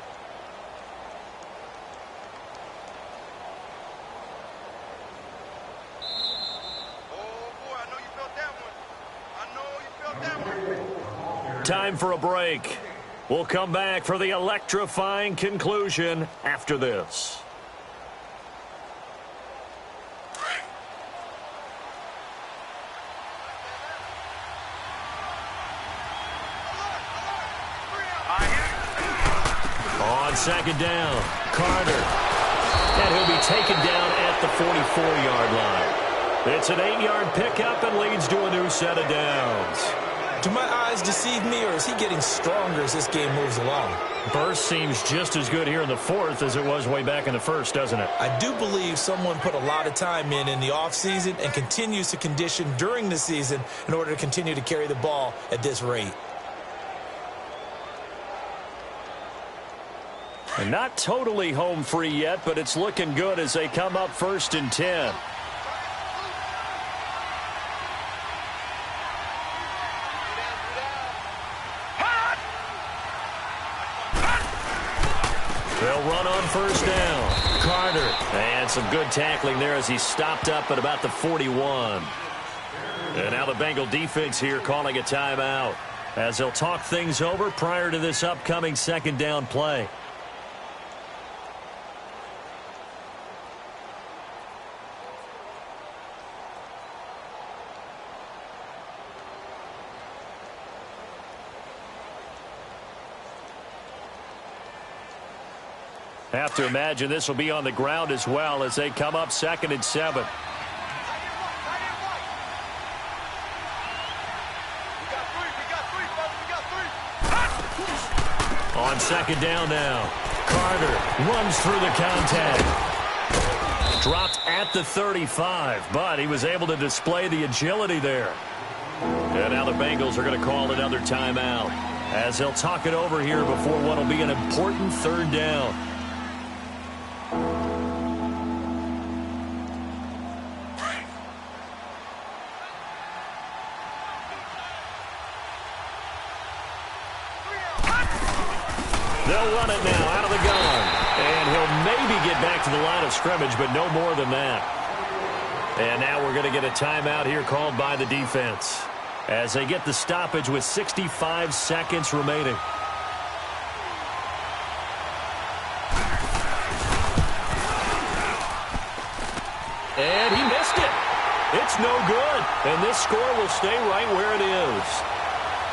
Time for a break. We'll come back for the electrifying conclusion after this. On second down, Carter. And he'll be taken down at the 44-yard line. It's an 8-yard pickup and leads to a new set of downs. Do my eyes deceive me, or is he getting stronger as this game moves along? Burst seems just as good here in the fourth as it was way back in the first, doesn't it? I do believe someone put a lot of time in the offseason and continues to condition during the season in order to continue to carry the ball at this rate. And not totally home free yet, but it's looking good as they come up 1st and 10. They'll run on 1st down. Carter. And some good tackling there as he stopped up at about the 41. And now the Bengal defense here calling a timeout as they'll talk things over prior to this upcoming 2nd down play. Have to imagine this will be on the ground as well as they come up 2nd and 7. On 2nd down now, Carter runs through the contact. Dropped at the 35, but he was able to display the agility there. And now the Bengals are going to call another timeout as they'll talk it over here before what will be an important 3rd down. They'll run it now out of the gun. And he'll maybe get back to the line of scrimmage, but no more than that. And now we're going to get a timeout here called by the defense as they get the stoppage with 65 seconds remaining. And he missed it. It's no good. And this score will stay right where it is.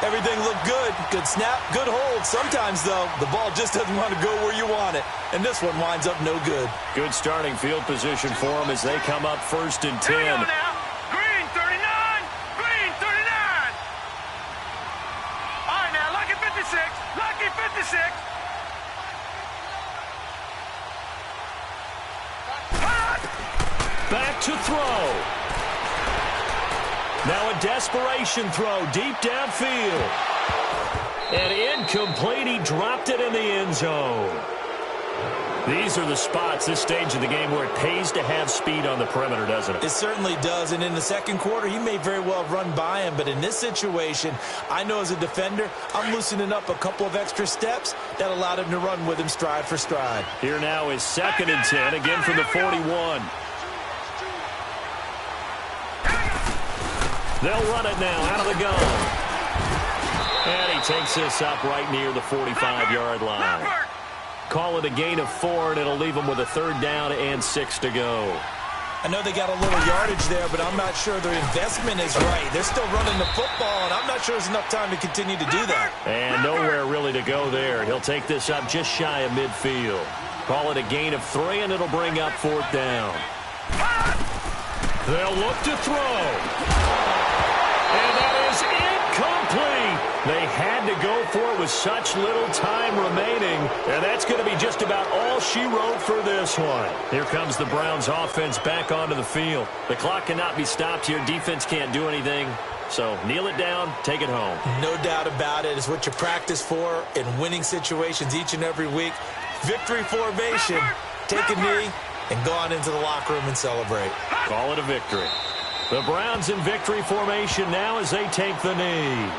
Everything looked good. Good snap, good hold. Sometimes, though, the ball just doesn't want to go where you want it. And this one winds up no good. Good starting field position for them as they come up 1st and 10. Here we go now. Green 39. Green 39. All right, now, lucky 56. Lucky 56. Back to throw. Now a desperation throw deep downfield. And incomplete. He dropped it in the end zone. These are the spots, this stage of the game, where it pays to have speed on the perimeter, doesn't it? It certainly does. And in the second quarter, he may very well run by him. But in this situation, I know as a defender, I'm loosening up a couple of extra steps that allowed him to run with him stride for stride. Here now is 2nd and 10, again from the 41. They'll run it now out of the gun. And he takes this up right near the 45-yard line. Call it a gain of 4, and it'll leave them with a 3rd down and 6 to go. I know they got a little yardage there, but I'm not sure their investment is right. They're still running the football, and I'm not sure there's enough time to continue to do that. And nowhere really to go there. He'll take this up just shy of midfield. Call it a gain of 3, and it'll bring up 4th down. They'll look to throw. And that is incomplete. They had to go for it with such little time remaining, and that's going to be just about all she wrote for this one. Here comes the Browns offense back onto the field. The clock cannot be stopped here. Defense can't do anything. So kneel it down, take it home. No doubt about it. It's what you practice for in winning situations each and every week. Victory formation. Take a knee and go on into the locker room and celebrate. Call it a victory. The Browns in victory formation now as they take the knee.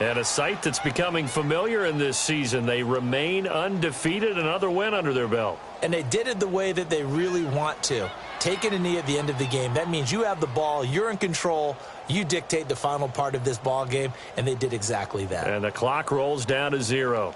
And a sight that's becoming familiar in this season. They remain undefeated, another win under their belt. And they did it the way that they really want to. Taking a knee at the end of the game, that means you have the ball, you're in control, you dictate the final part of this ball game, and they did exactly that. And the clock rolls down to 0.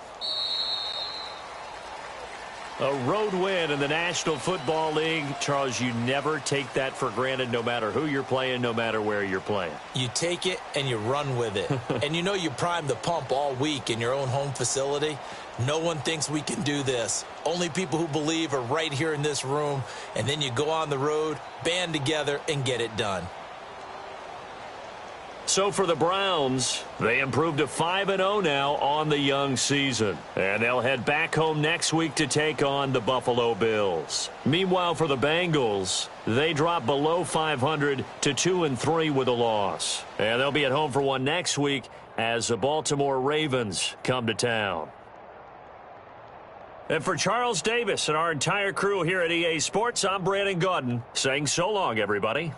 A road win in the National Football League. Charles, you never take that for granted no matter who you're playing, no matter where you're playing. You take it and you run with it. And you know you primed the pump all week in your own home facility. No one thinks we can do this. Only people who believe are right here in this room. And then you go on the road, band together, and get it done. So for the Browns, they improved to 5-0 now on the young season. And they'll head back home next week to take on the Buffalo Bills. Meanwhile, for the Bengals, they drop below 500 to 2-3 with a loss. And they'll be at home for one next week as the Baltimore Ravens come to town. And for Charles Davis and our entire crew here at EA Sports, I'm Brandon Gaudin saying so long, everybody.